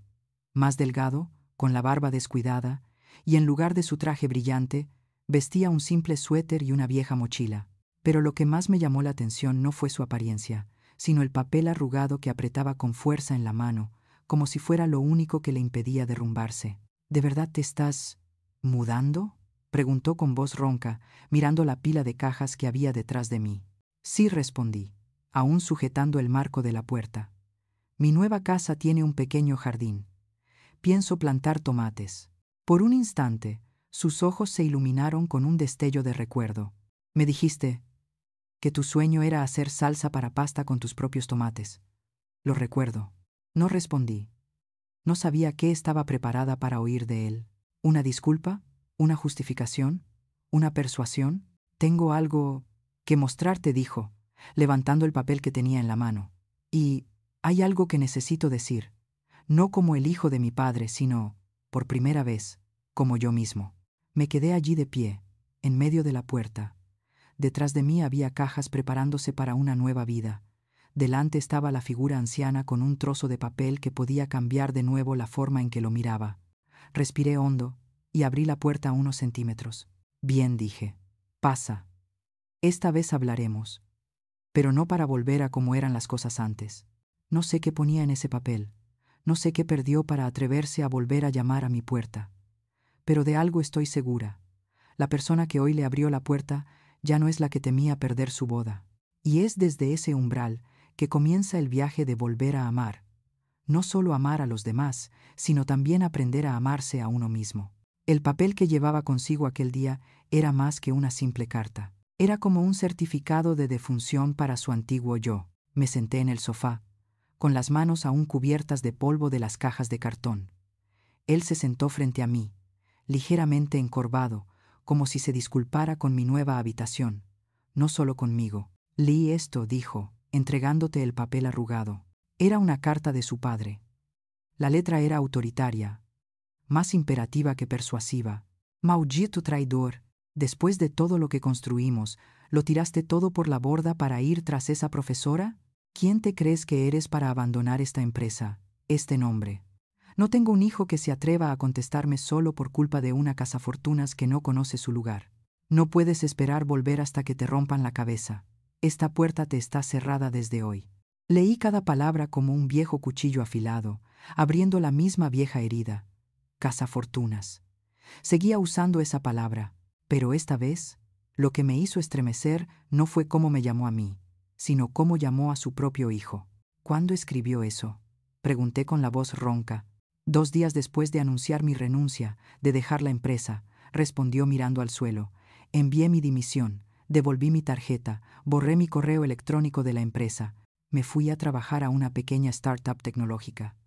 Más delgado, con la barba descuidada, y en lugar de su traje brillante, vestía un simple suéter y una vieja mochila. Pero lo que más me llamó la atención no fue su apariencia, sino el papel arrugado que apretaba con fuerza en la mano, como si fuera lo único que le impedía derrumbarse. ¿De verdad te estás mudando?, preguntó con voz ronca, mirando la pila de cajas que había detrás de mí. Sí, respondí, aún sujetando el marco de la puerta. Mi nueva casa tiene un pequeño jardín. Pienso plantar tomates. Por un instante, sus ojos se iluminaron con un destello de recuerdo. Me dijiste que tu sueño era hacer salsa para pasta con tus propios tomates. Lo recuerdo. No respondí. No sabía qué estaba preparada para oír de él. ¿Una disculpa? ¿Una justificación? ¿Una persuasión? Tengo algo que mostrarte, dijo, levantando el papel que tenía en la mano. Y hay algo que necesito decir. No como el hijo de mi padre, sino, por primera vez, como yo mismo. Me quedé allí de pie, en medio de la puerta. Detrás de mí había cajas preparándose para una nueva vida. Delante estaba la figura anciana con un trozo de papel que podía cambiar de nuevo la forma en que lo miraba. Respiré hondo y abrí la puerta a unos centímetros. Bien, dije. Pasa. Esta vez hablaremos. Pero no para volver a como eran las cosas antes. No sé qué ponía en ese papel. No sé qué perdió para atreverse a volver a llamar a mi puerta. Pero de algo estoy segura. La persona que hoy le abrió la puerta ya no es la que temía perder su boda. Y es desde ese umbral que comienza el viaje de volver a amar. no solo amar a los demás, sino también aprender a amarse a uno mismo. El papel que llevaba consigo aquel día era más que una simple carta. Era como un certificado de defunción para su antiguo yo. Me senté en el sofá, con las manos aún cubiertas de polvo de las cajas de cartón. Él se sentó frente a mí, ligeramente encorvado, como si se disculpara con mi nueva habitación, no solo conmigo. Leí esto, dijo, entregándote el papel arrugado. Era una carta de su padre. La letra era autoritaria, más imperativa que persuasiva. Maldito traidor, después de todo lo que construimos, ¿lo tiraste todo por la borda para ir tras esa profesora? ¿Quién te crees que eres para abandonar esta empresa, este nombre? No tengo un hijo que se atreva a contestarme solo por culpa de una cazafortunas que no conoce su lugar. No puedes esperar volver hasta que te rompan la cabeza. Esta puerta te está cerrada desde hoy. Leí cada palabra como un viejo cuchillo afilado, abriendo la misma vieja herida. Cazafortunas. Seguía usando esa palabra, pero esta vez, lo que me hizo estremecer no fue cómo me llamó a mí, sino cómo llamó a su propio hijo. ¿Cuándo escribió eso? Pregunté con la voz ronca. 2 días después de anunciar mi renuncia, de dejar la empresa, respondió mirando al suelo. Envié mi dimisión, devolví mi tarjeta, borré mi correo electrónico de la empresa. Me fui a trabajar a una pequeña startup tecnológica.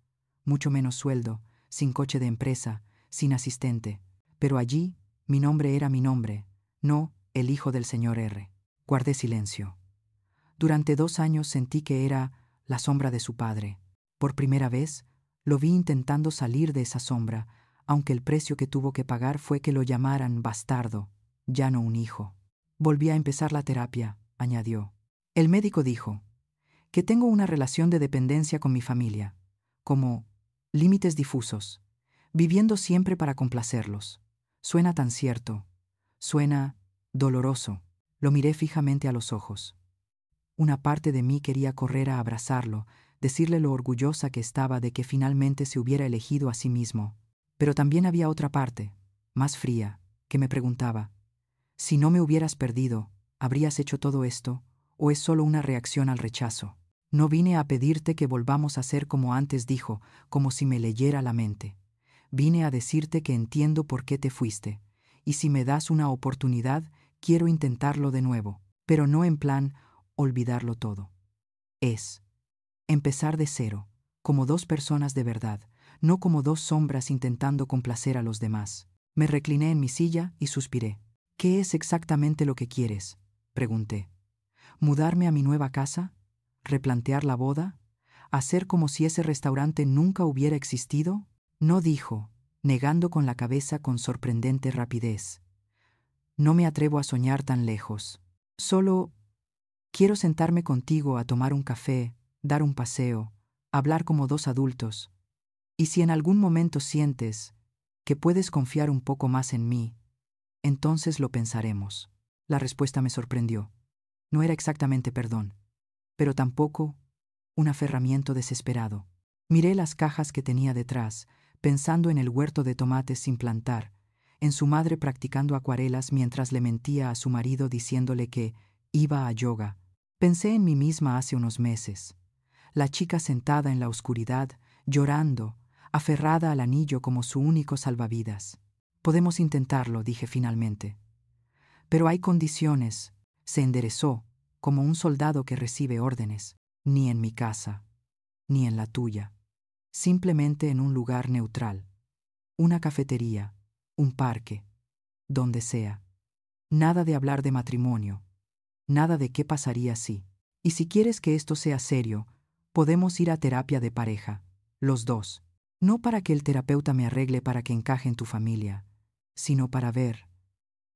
Mucho menos sueldo, sin coche de empresa, sin asistente. Pero allí, mi nombre era mi nombre, no el hijo del señor R. Guardé silencio. Durante 2 años sentí que era la sombra de su padre. Por primera vez, lo vi intentando salir de esa sombra, aunque el precio que tuvo que pagar fue que lo llamaran bastardo, ya no un hijo. Volví a empezar la terapia, añadió. El médico dijo que tengo una relación de dependencia con mi familia, como límites difusos, viviendo siempre para complacerlos. Suena tan cierto, suena doloroso. Lo miré fijamente a los ojos. Una parte de mí quería correr a abrazarlo, decirle lo orgullosa que estaba de que finalmente se hubiera elegido a sí mismo. Pero también había otra parte, más fría, que me preguntaba, si no me hubieras perdido, ¿habrías hecho todo esto, o es solo una reacción al rechazo? No vine a pedirte que volvamos a ser como antes, dijo, como si me leyera la mente. Vine a decirte que entiendo por qué te fuiste, y si me das una oportunidad, quiero intentarlo de nuevo, pero no en plan olvidarlo todo. Es empezar de cero, como 2 personas de verdad, no como 2 sombras intentando complacer a los demás. Me recliné en mi silla y suspiré. ¿Qué es exactamente lo que quieres?, pregunté. ¿Mudarme a mi nueva casa? ¿Replantear la boda? ¿Hacer como si ese restaurante nunca hubiera existido? No, dijo, negando con la cabeza con sorprendente rapidez. No me atrevo a soñar tan lejos. Solo quiero sentarme contigo a tomar un café, dar un paseo, hablar como 2 adultos. Y si en algún momento sientes que puedes confiar un poco más en mí, entonces lo pensaremos. La respuesta me sorprendió. No era exactamente perdón, pero tampoco un aferramiento desesperado. Miré las cajas que tenía detrás, pensando en el huerto de tomates sin plantar, en su madre practicando acuarelas mientras le mentía a su marido diciéndole que iba a yoga. Pensé en mí misma hace unos meses, la chica sentada en la oscuridad, llorando, aferrada al anillo como su único salvavidas. Podemos intentarlo, dije finalmente. Pero hay condiciones. Se enderezó, como un soldado que recibe órdenes. Ni en mi casa, ni en la tuya. Simplemente en un lugar neutral. Una cafetería, un parque, donde sea. Nada de hablar de matrimonio. Nada de qué pasaría si. Y si quieres que esto sea serio, podemos ir a terapia de pareja, los 2. No para que el terapeuta me arregle para que encaje en tu familia, sino para ver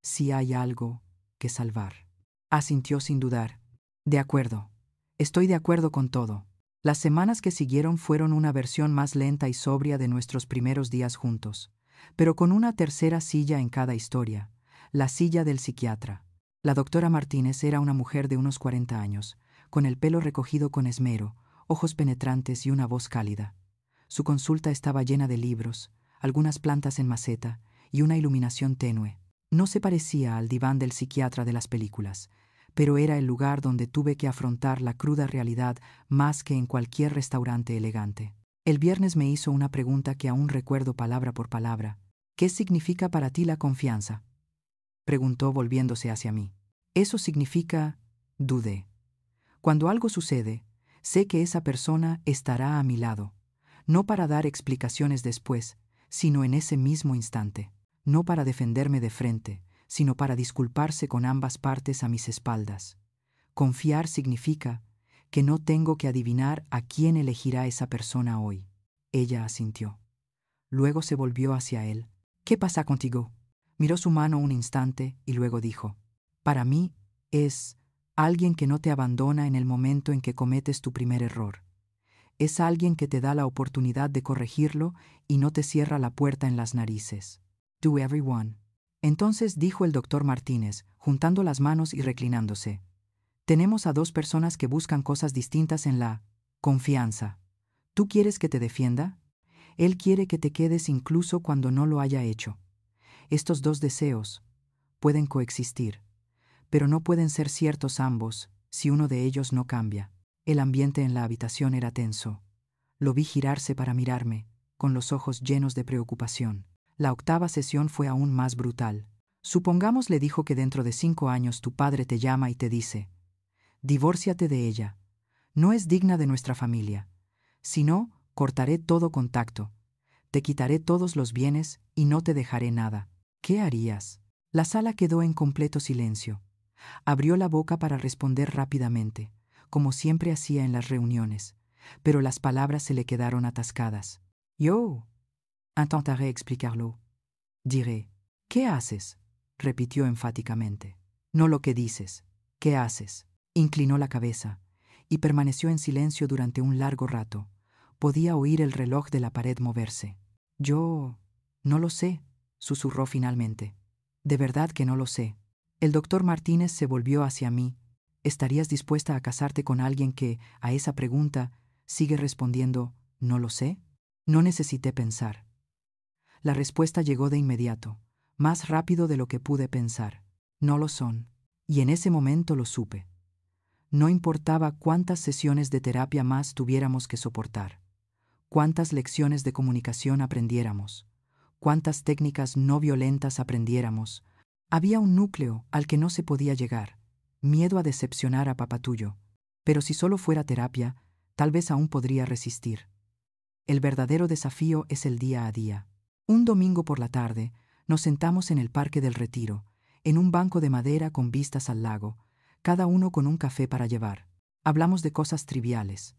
si hay algo que salvar. Asintió sin dudar. De acuerdo. Estoy de acuerdo con todo. Las semanas que siguieron fueron una versión más lenta y sobria de nuestros primeros días juntos, pero con una tercera silla en cada historia, la silla del psiquiatra. La doctora Martínez era una mujer de unos 40 años, con el pelo recogido con esmero, ojos penetrantes y una voz cálida. Su consulta estaba llena de libros, algunas plantas en maceta y una iluminación tenue. No se parecía al diván del psiquiatra de las películas, pero era el lugar donde tuve que afrontar la cruda realidad más que en cualquier restaurante elegante. El viernes me hizo una pregunta que aún recuerdo palabra por palabra. ¿Qué significa para ti la confianza? Preguntó volviéndose hacia mí. Eso significa, dudé. Cuando algo sucede, sé que esa persona estará a mi lado, no para dar explicaciones después, sino en ese mismo instante, no para defenderme de frente, sino para disculparse con ambas partes a mis espaldas. Confiar significa que no tengo que adivinar a quién elegirá esa persona hoy. Ella asintió. Luego se volvió hacia él. ¿Qué pasa contigo? Miró su mano un instante y luego dijo: para mí es alguien que no te abandona en el momento en que cometes tu primer error. Es alguien que te da la oportunidad de corregirlo y no te cierra la puerta en las narices. To everyone. Entonces dijo el doctor Martínez, juntando las manos y reclinándose: tenemos a dos personas que buscan cosas distintas en la confianza. ¿Tú quieres que te defienda? Él quiere que te quedes incluso cuando no lo haya hecho. Estos dos deseos pueden coexistir, pero no pueden ser ciertos ambos si uno de ellos no cambia. El ambiente en la habitación era tenso. Lo vi girarse para mirarme, con los ojos llenos de preocupación. La octava sesión fue aún más brutal. Supongamos, le dijo, que dentro de 5 años tu padre te llama y te dice: divórciate de ella. No es digna de nuestra familia. Si no, cortaré todo contacto. Te quitaré todos los bienes y no te dejaré nada. ¿Qué harías? La sala quedó en completo silencio. Abrió la boca para responder rápidamente, como siempre hacía en las reuniones, pero las palabras se le quedaron atascadas. Yo intentaré explicarlo. Diré: ¿qué haces? Repitió enfáticamente. No lo que dices. ¿Qué haces? Inclinó la cabeza y permaneció en silencio durante un largo rato. Podía oír el reloj de la pared moverse. Yo no lo sé, susurró finalmente. De verdad que no lo sé. El doctor Martínez se volvió hacia mí. ¿Estarías dispuesta a casarte con alguien que, a esa pregunta, sigue respondiendo: no lo sé? No necesité pensar. La respuesta llegó de inmediato, más rápido de lo que pude pensar. No lo son. Y en ese momento lo supe. No importaba cuántas sesiones de terapia más tuviéramos que soportar, cuántas lecciones de comunicación aprendiéramos, cuántas técnicas no violentas aprendiéramos. Había un núcleo al que no se podía llegar: miedo a decepcionar a papá tuyo. Pero si solo fuera terapia, tal vez aún podría resistir. El verdadero desafío es el día a día. Un domingo por la tarde, nos sentamos en el Parque del Retiro, en un banco de madera con vistas al lago, cada uno con un café para llevar. Hablamos de cosas triviales: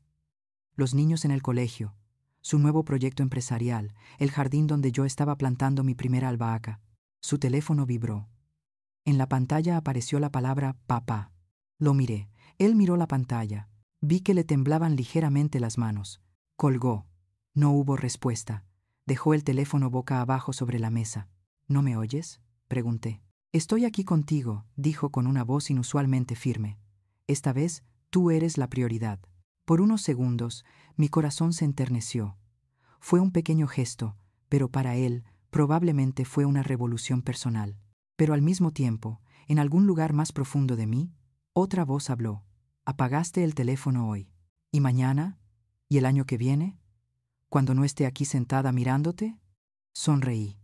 los niños en el colegio, su nuevo proyecto empresarial, el jardín donde yo estaba plantando mi primera albahaca. Su teléfono vibró. En la pantalla apareció la palabra papá. Lo miré. Él miró la pantalla. Vi que le temblaban ligeramente las manos. Colgó. No hubo respuesta. Dejó el teléfono boca abajo sobre la mesa. ¿No me oyes?, pregunté. Estoy aquí contigo, dijo con una voz inusualmente firme. Esta vez, tú eres la prioridad. Por unos segundos, mi corazón se enterneció. Fue un pequeño gesto, pero para él probablemente fue una revolución personal. Pero al mismo tiempo, en algún lugar más profundo de mí, otra voz habló. Apagaste el teléfono hoy. ¿Y mañana? ¿Y el año que viene? ¿Cuando no esté aquí sentada mirándote? Sonreí,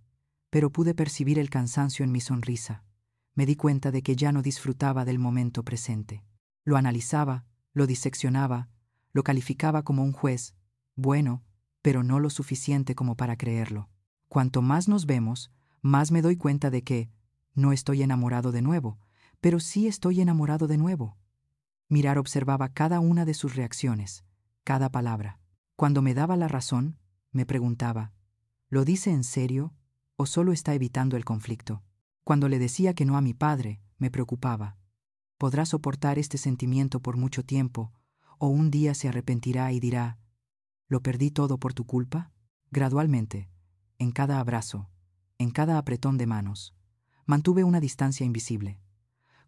pero pude percibir el cansancio en mi sonrisa. Me di cuenta de que ya no disfrutaba del momento presente. Lo analizaba, lo diseccionaba, lo calificaba como un juez, bueno, pero no lo suficiente como para creerlo. Cuanto más nos vemos, más me doy cuenta de que no estoy enamorado de nuevo, pero sí estoy enamorado de nuevo. Mirar observaba cada una de sus reacciones, cada palabra. Cuando me daba la razón, me preguntaba: ¿lo dice en serio o solo está evitando el conflicto? Cuando le decía que no a mi padre, me preocupaba. ¿Podrá soportar este sentimiento por mucho tiempo, o un día se arrepentirá y dirá: ¿lo perdí todo por tu culpa? Gradualmente, en cada abrazo, en cada apretón de manos, mantuve una distancia invisible,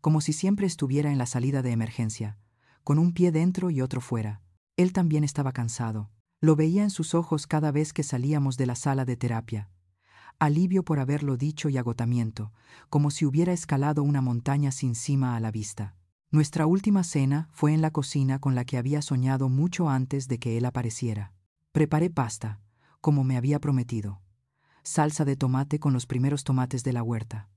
como si siempre estuviera en la salida de emergencia, con un pie dentro y otro fuera. Él también estaba cansado. Lo veía en sus ojos cada vez que salíamos de la sala de terapia. Alivio por haberlo dicho y agotamiento, como si hubiera escalado una montaña sin cima a la vista. Nuestra última cena fue en la cocina con la que había soñado mucho antes de que él apareciera. Preparé pasta, como me había prometido. Salsa de tomate con los primeros tomates de la huerta.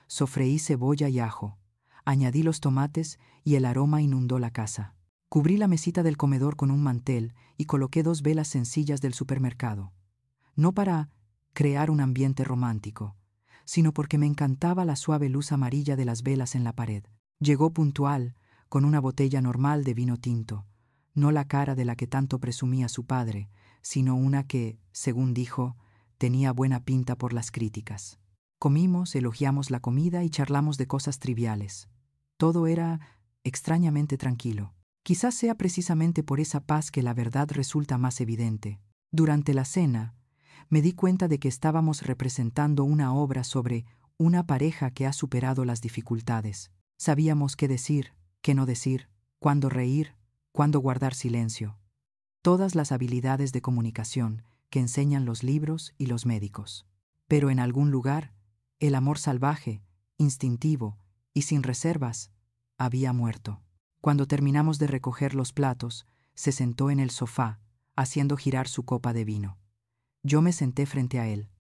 Sofreí cebolla y ajo. Añadí los tomates y el aroma inundó la casa. Cubrí la mesita del comedor con un mantel y coloqué 2 velas sencillas del supermercado. No para crear un ambiente romántico, sino porque me encantaba la suave luz amarilla de las velas en la pared. Llegó puntual, con una botella normal de vino tinto, no la cara de la que tanto presumía su padre, sino una que, según dijo, tenía buena pinta por las críticas. Comimos, elogiamos la comida y charlamos de cosas triviales. Todo era extrañamente tranquilo. Quizás sea precisamente por esa paz que la verdad resulta más evidente. Durante la cena, me di cuenta de que estábamos representando una obra sobre una pareja que ha superado las dificultades. Sabíamos qué decir, qué no decir, cuándo reír, cuándo guardar silencio. Todas las habilidades de comunicación que enseñan los libros y los médicos. Pero en algún lugar, el amor salvaje, instintivo y sin reservas, había muerto. Cuando terminamos de recoger los platos, se sentó en el sofá, haciendo girar su copa de vino. Yo me senté frente a él,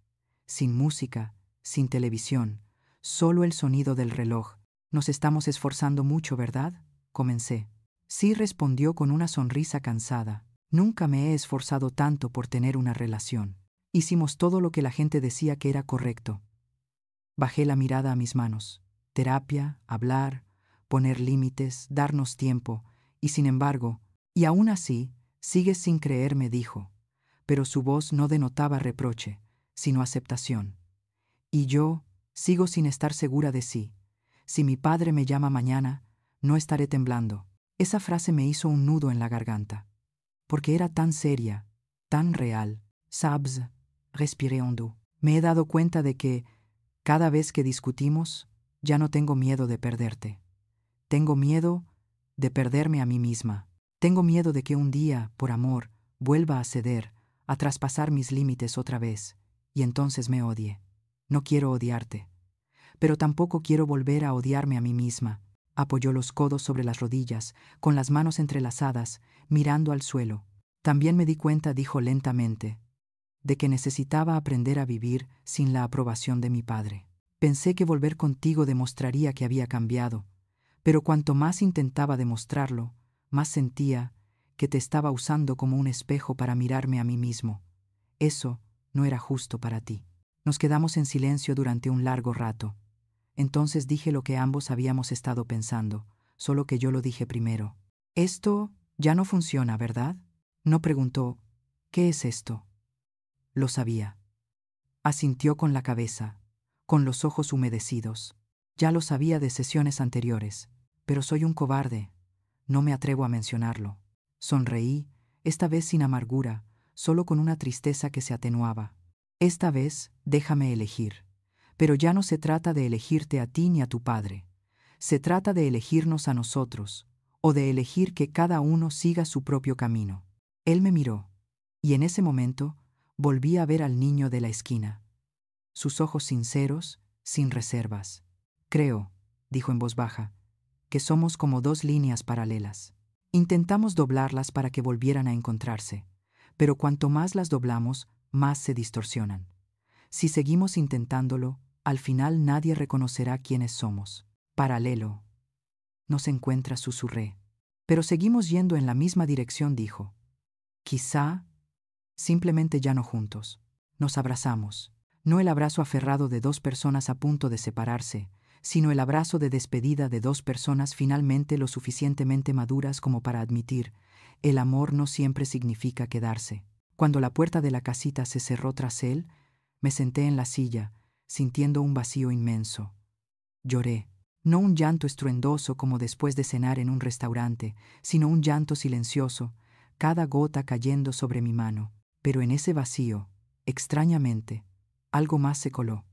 sin música, sin televisión, solo el sonido del reloj. «Nos estamos esforzando mucho, ¿verdad?», comencé. Sí, respondió con una sonrisa cansada. «Nunca me he esforzado tanto por tener una relación. Hicimos todo lo que la gente decía que era correcto». Bajé la mirada a mis manos. Terapia, hablar, poner límites, darnos tiempo, y sin embargo, «Y aún así, sigues sin creerme», dijo, pero su voz no denotaba reproche, sino aceptación. «Y yo sigo sin estar segura de sí. Si mi padre me llama mañana, no estaré temblando». Esa frase me hizo un nudo en la garganta, porque era tan seria, tan real. «Sabes», respiré hondo. «Me he dado cuenta de que, cada vez que discutimos, ya no tengo miedo de perderte. Tengo miedo de perderme a mí misma. Tengo miedo de que un día, por amor, vuelva a ceder, a traspasar mis límites otra vez, y entonces me odie. No quiero odiarte, pero tampoco quiero volver a odiarme a mí misma». Apoyó los codos sobre las rodillas, con las manos entrelazadas, mirando al suelo. «También me di cuenta», dijo lentamente, «de que necesitaba aprender a vivir sin la aprobación de mi padre. Pensé que volver contigo demostraría que había cambiado, pero cuanto más intentaba demostrarlo, más sentía que te estaba usando como un espejo para mirarme a mí mismo. Eso no era justo para ti». Nos quedamos en silencio durante un largo rato. Entonces dije lo que ambos habíamos estado pensando, solo que yo lo dije primero. «Esto ya no funciona, ¿verdad?». No preguntó, «¿Qué es esto?». Lo sabía. Asintió con la cabeza, con los ojos humedecidos. Ya lo sabía de sesiones anteriores, pero soy un cobarde. No me atrevo a mencionarlo. Sonreí, esta vez sin amargura, solo con una tristeza que se atenuaba. «Esta vez déjame elegir. Pero ya no se trata de elegirte a ti ni a tu padre. Se trata de elegirnos a nosotros, o de elegir que cada uno siga su propio camino». Él me miró, y en ese momento volví a ver al niño de la esquina. Sus ojos sinceros, sin reservas. «Creo», dijo en voz baja, «que somos como 2 líneas paralelas. Intentamos doblarlas para que volvieran a encontrarse, pero cuanto más las doblamos, más se distorsionan. Si seguimos intentándolo, al final nadie reconocerá quiénes somos». «Paralelo». «No se encuentra», susurré. «Pero seguimos yendo en la misma dirección», dijo. «Quizá simplemente ya no juntos». Nos abrazamos. No el abrazo aferrado de 2 personas a punto de separarse, sino el abrazo de despedida de 2 personas finalmente lo suficientemente maduras como para admitir, el amor no siempre significa quedarse. Cuando la puerta de la casita se cerró tras él, me senté en la silla, sintiendo un vacío inmenso. Lloré. No un llanto estruendoso como después de cenar en un restaurante, sino un llanto silencioso, cada gota cayendo sobre mi mano. Pero en ese vacío, extrañamente, algo más se coló.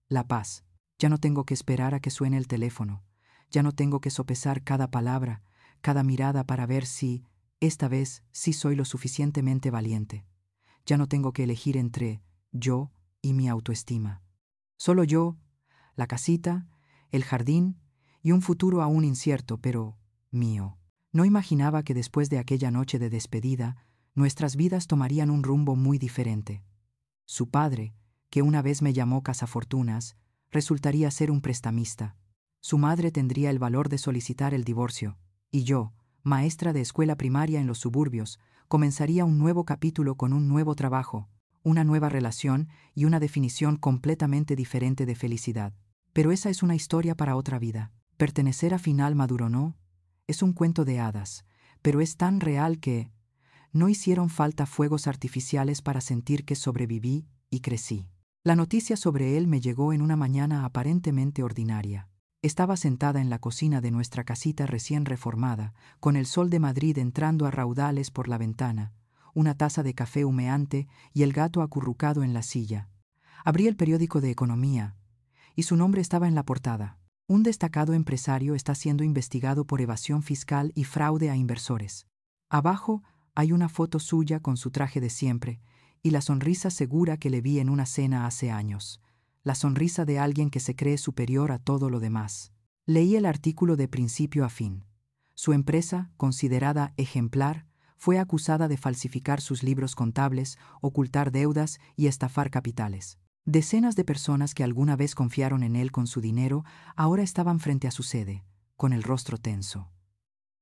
La paz. Ya no tengo que esperar a que suene el teléfono. Ya no tengo que sopesar cada palabra, cada mirada para ver si, esta vez, sí soy lo suficientemente valiente. Ya no tengo que elegir entre yo y mi autoestima. Solo yo, la casita, el jardín y un futuro aún incierto, pero mío. No imaginaba que después de aquella noche de despedida, nuestras vidas tomarían un rumbo muy diferente. Su padre, que una vez me llamó cazafortunas, resultaría ser un prestamista. Su madre tendría el valor de solicitar el divorcio, y yo, maestra de escuela primaria en los suburbios, comenzaría un nuevo capítulo con un nuevo trabajo, una nueva relación y una definición completamente diferente de felicidad. Pero esa es una historia para otra vida. Pertenecer a Final Maduro no, es un cuento de hadas, pero es tan real que no hicieron falta fuegos artificiales para sentir que sobreviví y crecí. La noticia sobre él me llegó en una mañana aparentemente ordinaria. Estaba sentada en la cocina de nuestra casita recién reformada, con el sol de Madrid entrando a raudales por la ventana, una taza de café humeante y el gato acurrucado en la silla. Abrí el periódico de economía, y su nombre estaba en la portada. Un destacado empresario está siendo investigado por evasión fiscal y fraude a inversores. Abajo hay una foto suya con su traje de siempre y la sonrisa segura que le vi en una cena hace años. La sonrisa de alguien que se cree superior a todo lo demás. Leí el artículo de principio a fin. Su empresa, considerada ejemplar, fue acusada de falsificar sus libros contables, ocultar deudas y estafar capitales. Decenas de personas que alguna vez confiaron en él con su dinero ahora estaban frente a su sede, con el rostro tenso.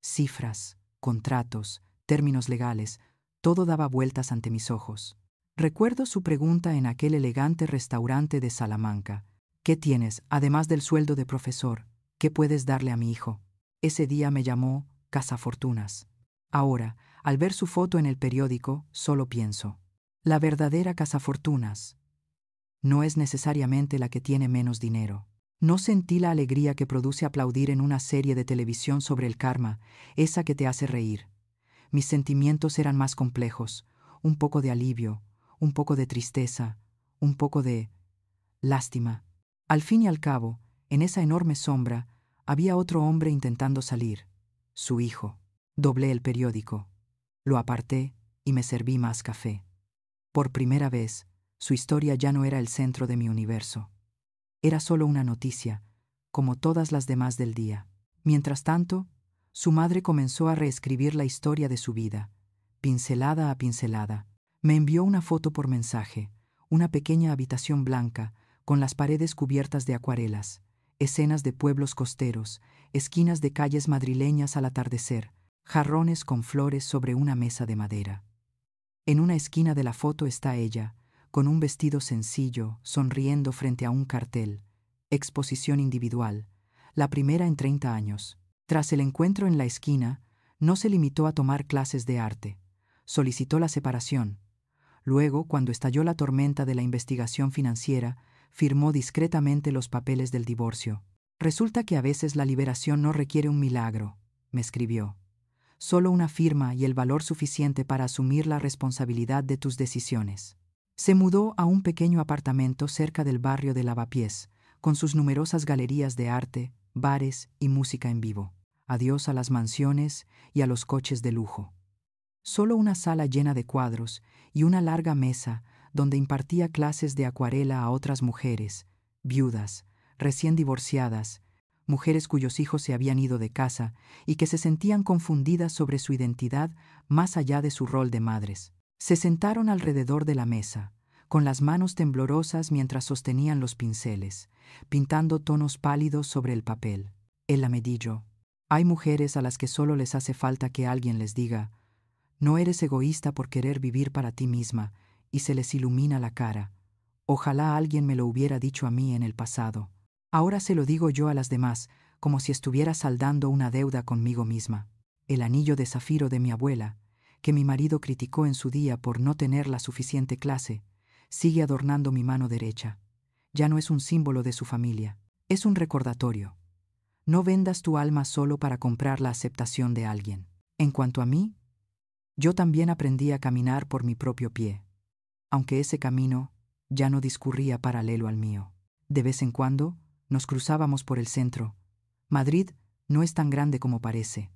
Cifras, contratos, términos legales, todo daba vueltas ante mis ojos. Recuerdo su pregunta en aquel elegante restaurante de Salamanca. ¿Qué tienes, además del sueldo de profesor? ¿Qué puedes darle a mi hijo? Ese día me llamó cazafortunas. Ahora, al ver su foto en el periódico, solo pienso. La verdadera cazafortunas no es necesariamente la que tiene menos dinero. No sentí la alegría que produce aplaudir en una serie de televisión sobre el karma, esa que te hace reír. Mis sentimientos eran más complejos, un poco de alivio, un poco de tristeza, un poco de lástima. Al fin y al cabo, en esa enorme sombra, había otro hombre intentando salir, su hijo. Doblé el periódico, lo aparté y me serví más café. Por primera vez, su historia ya no era el centro de mi universo. Era solo una noticia, como todas las demás del día. Mientras tanto, su madre comenzó a reescribir la historia de su vida, pincelada a pincelada. Me envió una foto por mensaje, una pequeña habitación blanca, con las paredes cubiertas de acuarelas, escenas de pueblos costeros, esquinas de calles madrileñas al atardecer, jarrones con flores sobre una mesa de madera. En una esquina de la foto está ella, con un vestido sencillo, sonriendo frente a un cartel, exposición individual, la primera en 30 años. Tras el encuentro en la esquina, no se limitó a tomar clases de arte, solicitó la separación. Luego, cuando estalló la tormenta de la investigación financiera, firmó discretamente los papeles del divorcio. Resulta que a veces la liberación no requiere un milagro, me escribió. Solo una firma y el valor suficiente para asumir la responsabilidad de tus decisiones. Se mudó a un pequeño apartamento cerca del barrio de Lavapiés, con sus numerosas galerías de arte, bares y música en vivo. Adiós a las mansiones y a los coches de lujo. Solo una sala llena de cuadros y una larga mesa donde impartía clases de acuarela a otras mujeres, viudas, recién divorciadas, mujeres cuyos hijos se habían ido de casa y que se sentían confundidas sobre su identidad más allá de su rol de madres. Se sentaron alrededor de la mesa, con las manos temblorosas mientras sostenían los pinceles, pintando tonos pálidos sobre el papel. Ella me dijo, hay mujeres a las que solo les hace falta que alguien les diga, no eres egoísta por querer vivir para ti misma, y se les ilumina la cara. Ojalá alguien me lo hubiera dicho a mí en el pasado. Ahora se lo digo yo a las demás, como si estuviera saldando una deuda conmigo misma. El anillo de zafiro de mi abuela, que mi marido criticó en su día por no tener la suficiente clase, sigue adornando mi mano derecha. Ya no es un símbolo de su familia, es un recordatorio. No vendas tu alma solo para comprar la aceptación de alguien. En cuanto a mí, yo también aprendí a caminar por mi propio pie, aunque ese camino ya no discurría paralelo al mío. De vez en cuando nos cruzábamos por el centro. Madrid no es tan grande como parece.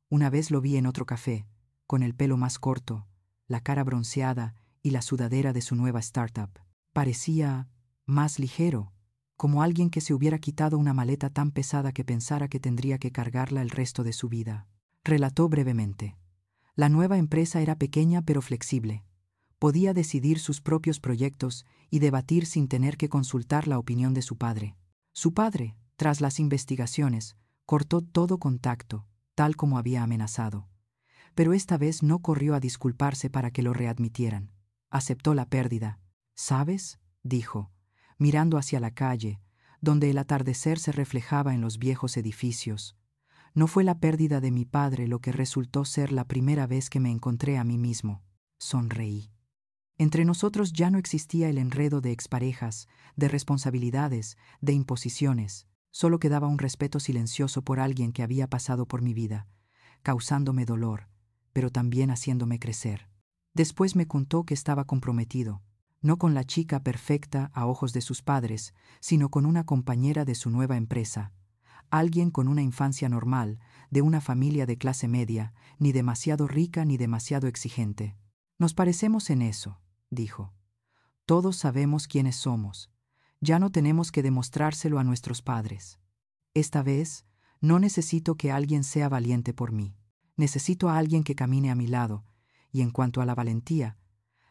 Una vez lo vi en otro café, con el pelo más corto, la cara bronceada y la sudadera de su nueva startup. Parecía más ligero, como alguien que se hubiera quitado una maleta tan pesada que pensara que tendría que cargarla el resto de su vida. Relató brevemente. La nueva empresa era pequeña pero flexible. Podía decidir sus propios proyectos y debatir sin tener que consultar la opinión de su padre. Su padre, tras las investigaciones, cortó todo contacto, tal como había amenazado. Pero esta vez no corrió a disculparse para que lo readmitieran. Aceptó la pérdida. ¿Sabes?, dijo, mirando hacia la calle, donde el atardecer se reflejaba en los viejos edificios. No fue la pérdida de mi padre lo que resultó ser la primera vez que me encontré a mí mismo. Sonreí. Entre nosotros ya no existía el enredo de exparejas, de responsabilidades, de imposiciones. Solo quedaba un respeto silencioso por alguien que había pasado por mi vida, causándome dolor, pero también haciéndome crecer. Después me contó que estaba comprometido, no con la chica perfecta a ojos de sus padres, sino con una compañera de su nueva empresa, alguien con una infancia normal, de una familia de clase media, ni demasiado rica ni demasiado exigente. Nos parecemos en eso, dijo. Todos sabemos quiénes somos. Ya no tenemos que demostrárselo a nuestros padres. Esta vez, no necesito que alguien sea valiente por mí. Necesito a alguien que camine a mi lado, y en cuanto a la valentía,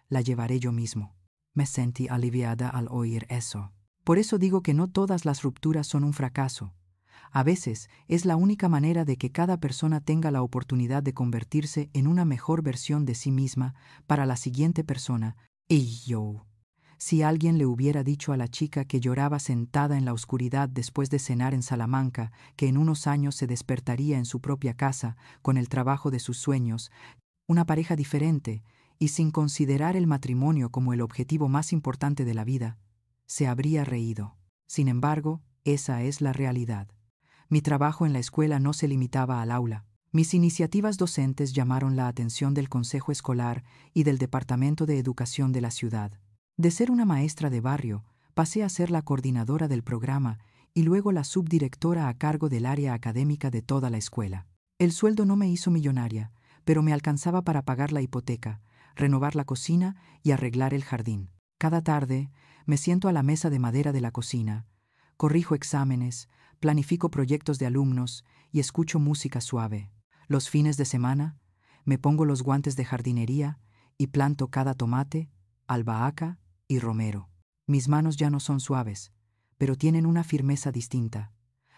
la llevaré yo mismo. Me sentí aliviada al oír eso. Por eso digo que no todas las rupturas son un fracaso. A veces es la única manera de que cada persona tenga la oportunidad de convertirse en una mejor versión de sí misma para la siguiente persona. Y yo. Si alguien le hubiera dicho a la chica que lloraba sentada en la oscuridad después de cenar en Salamanca que en unos años se despertaría en su propia casa, con el trabajo de sus sueños, una pareja diferente, y sin considerar el matrimonio como el objetivo más importante de la vida, se habría reído. Sin embargo, esa es la realidad. Mi trabajo en la escuela no se limitaba al aula. Mis iniciativas docentes llamaron la atención del Consejo Escolar y del Departamento de Educación de la ciudad. De ser una maestra de barrio, pasé a ser la coordinadora del programa y luego la subdirectora a cargo del área académica de toda la escuela. El sueldo no me hizo millonaria, pero me alcanzaba para pagar la hipoteca, renovar la cocina y arreglar el jardín. Cada tarde me siento a la mesa de madera de la cocina, corrijo exámenes, planifico proyectos de alumnos y escucho música suave. Los fines de semana me pongo los guantes de jardinería y planto cada tomate, albahaca y romero. Mis manos ya no son suaves, pero tienen una firmeza distinta,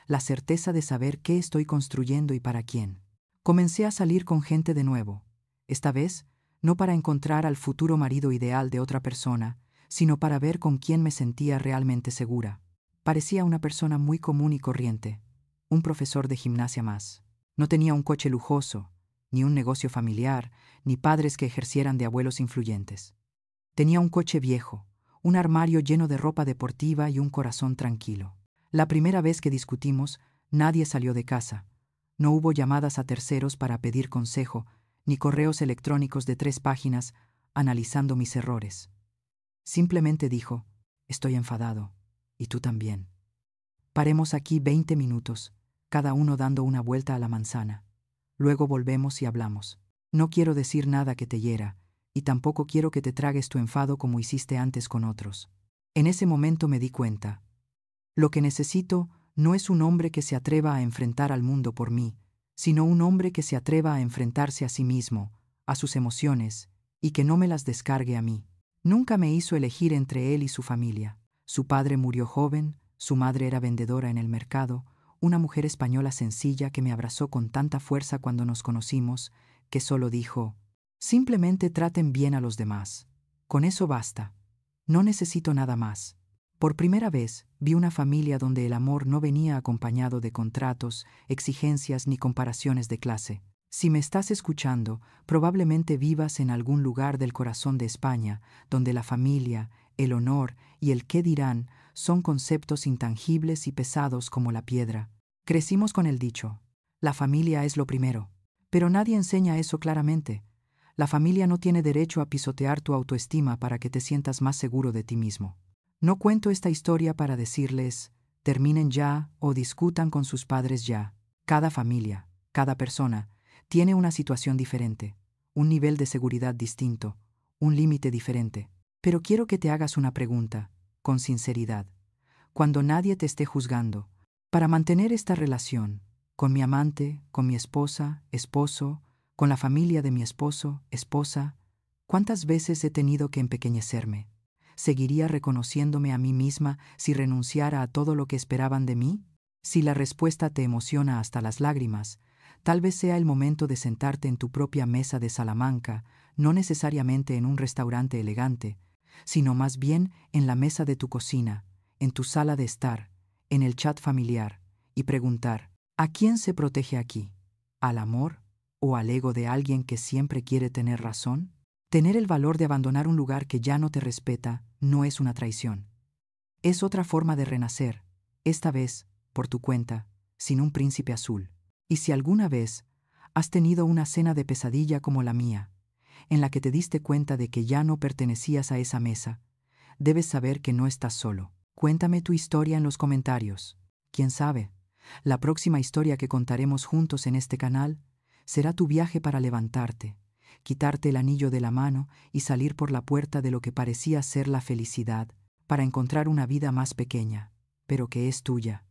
la certeza de saber qué estoy construyendo y para quién. Comencé a salir con gente de nuevo, esta vez no para encontrar al futuro marido ideal de otra persona, sino para ver con quién me sentía realmente segura. Parecía una persona muy común y corriente, un profesor de gimnasia más. No tenía un coche lujoso, ni un negocio familiar, ni padres que ejercieran de abuelos influyentes. Tenía un coche viejo, un armario lleno de ropa deportiva y un corazón tranquilo. La primera vez que discutimos, nadie salió de casa. No hubo llamadas a terceros para pedir consejo, ni correos electrónicos de 3 páginas analizando mis errores. Simplemente dijo, estoy enfadado, y tú también. Paremos aquí 20 minutos, cada uno dando una vuelta a la manzana. Luego volvemos y hablamos. No quiero decir nada que te hiera, y tampoco quiero que te tragues tu enfado como hiciste antes con otros. En ese momento me di cuenta. Lo que necesito no es un hombre que se atreva a enfrentar al mundo por mí, sino un hombre que se atreva a enfrentarse a sí mismo, a sus emociones, y que no me las descargue a mí. Nunca me hizo elegir entre él y su familia. Su padre murió joven, su madre era vendedora en el mercado, una mujer española sencilla que me abrazó con tanta fuerza cuando nos conocimos, que solo dijo, simplemente traten bien a los demás. Con eso basta. No necesito nada más. Por primera vez vi una familia donde el amor no venía acompañado de contratos, exigencias ni comparaciones de clase. Si me estás escuchando, probablemente vivas en algún lugar del corazón de España, donde la familia, el honor y el qué dirán son conceptos intangibles y pesados como la piedra. Crecimos con el dicho, la familia es lo primero, pero nadie enseña eso claramente. La familia no tiene derecho a pisotear tu autoestima para que te sientas más seguro de ti mismo. No cuento esta historia para decirles, terminen ya o discutan con sus padres ya. Cada familia, cada persona, tiene una situación diferente, un nivel de seguridad distinto, un límite diferente. Pero quiero que te hagas una pregunta, con sinceridad, cuando nadie te esté juzgando, para mantener esta relación, con mi amante, con mi esposa, esposo, con la familia de mi esposo, esposa, ¿cuántas veces he tenido que empequeñecerme? ¿Seguiría reconociéndome a mí misma si renunciara a todo lo que esperaban de mí? Si la respuesta te emociona hasta las lágrimas, tal vez sea el momento de sentarte en tu propia mesa de Salamanca, no necesariamente en un restaurante elegante, sino más bien en la mesa de tu cocina, en tu sala de estar, en el chat familiar, y preguntar, ¿a quién se protege aquí? ¿Al amor o al ego de alguien que siempre quiere tener razón? Tener el valor de abandonar un lugar que ya no te respeta no es una traición. Es otra forma de renacer, esta vez, por tu cuenta, sin un príncipe azul. Y si alguna vez has tenido una cena de pesadilla como la mía, en la que te diste cuenta de que ya no pertenecías a esa mesa, debes saber que no estás solo. Cuéntame tu historia en los comentarios. Quién sabe, la próxima historia que contaremos juntos en este canal será tu viaje para levantarte, quitarte el anillo de la mano y salir por la puerta de lo que parecía ser la felicidad, para encontrar una vida más pequeña, pero que es tuya.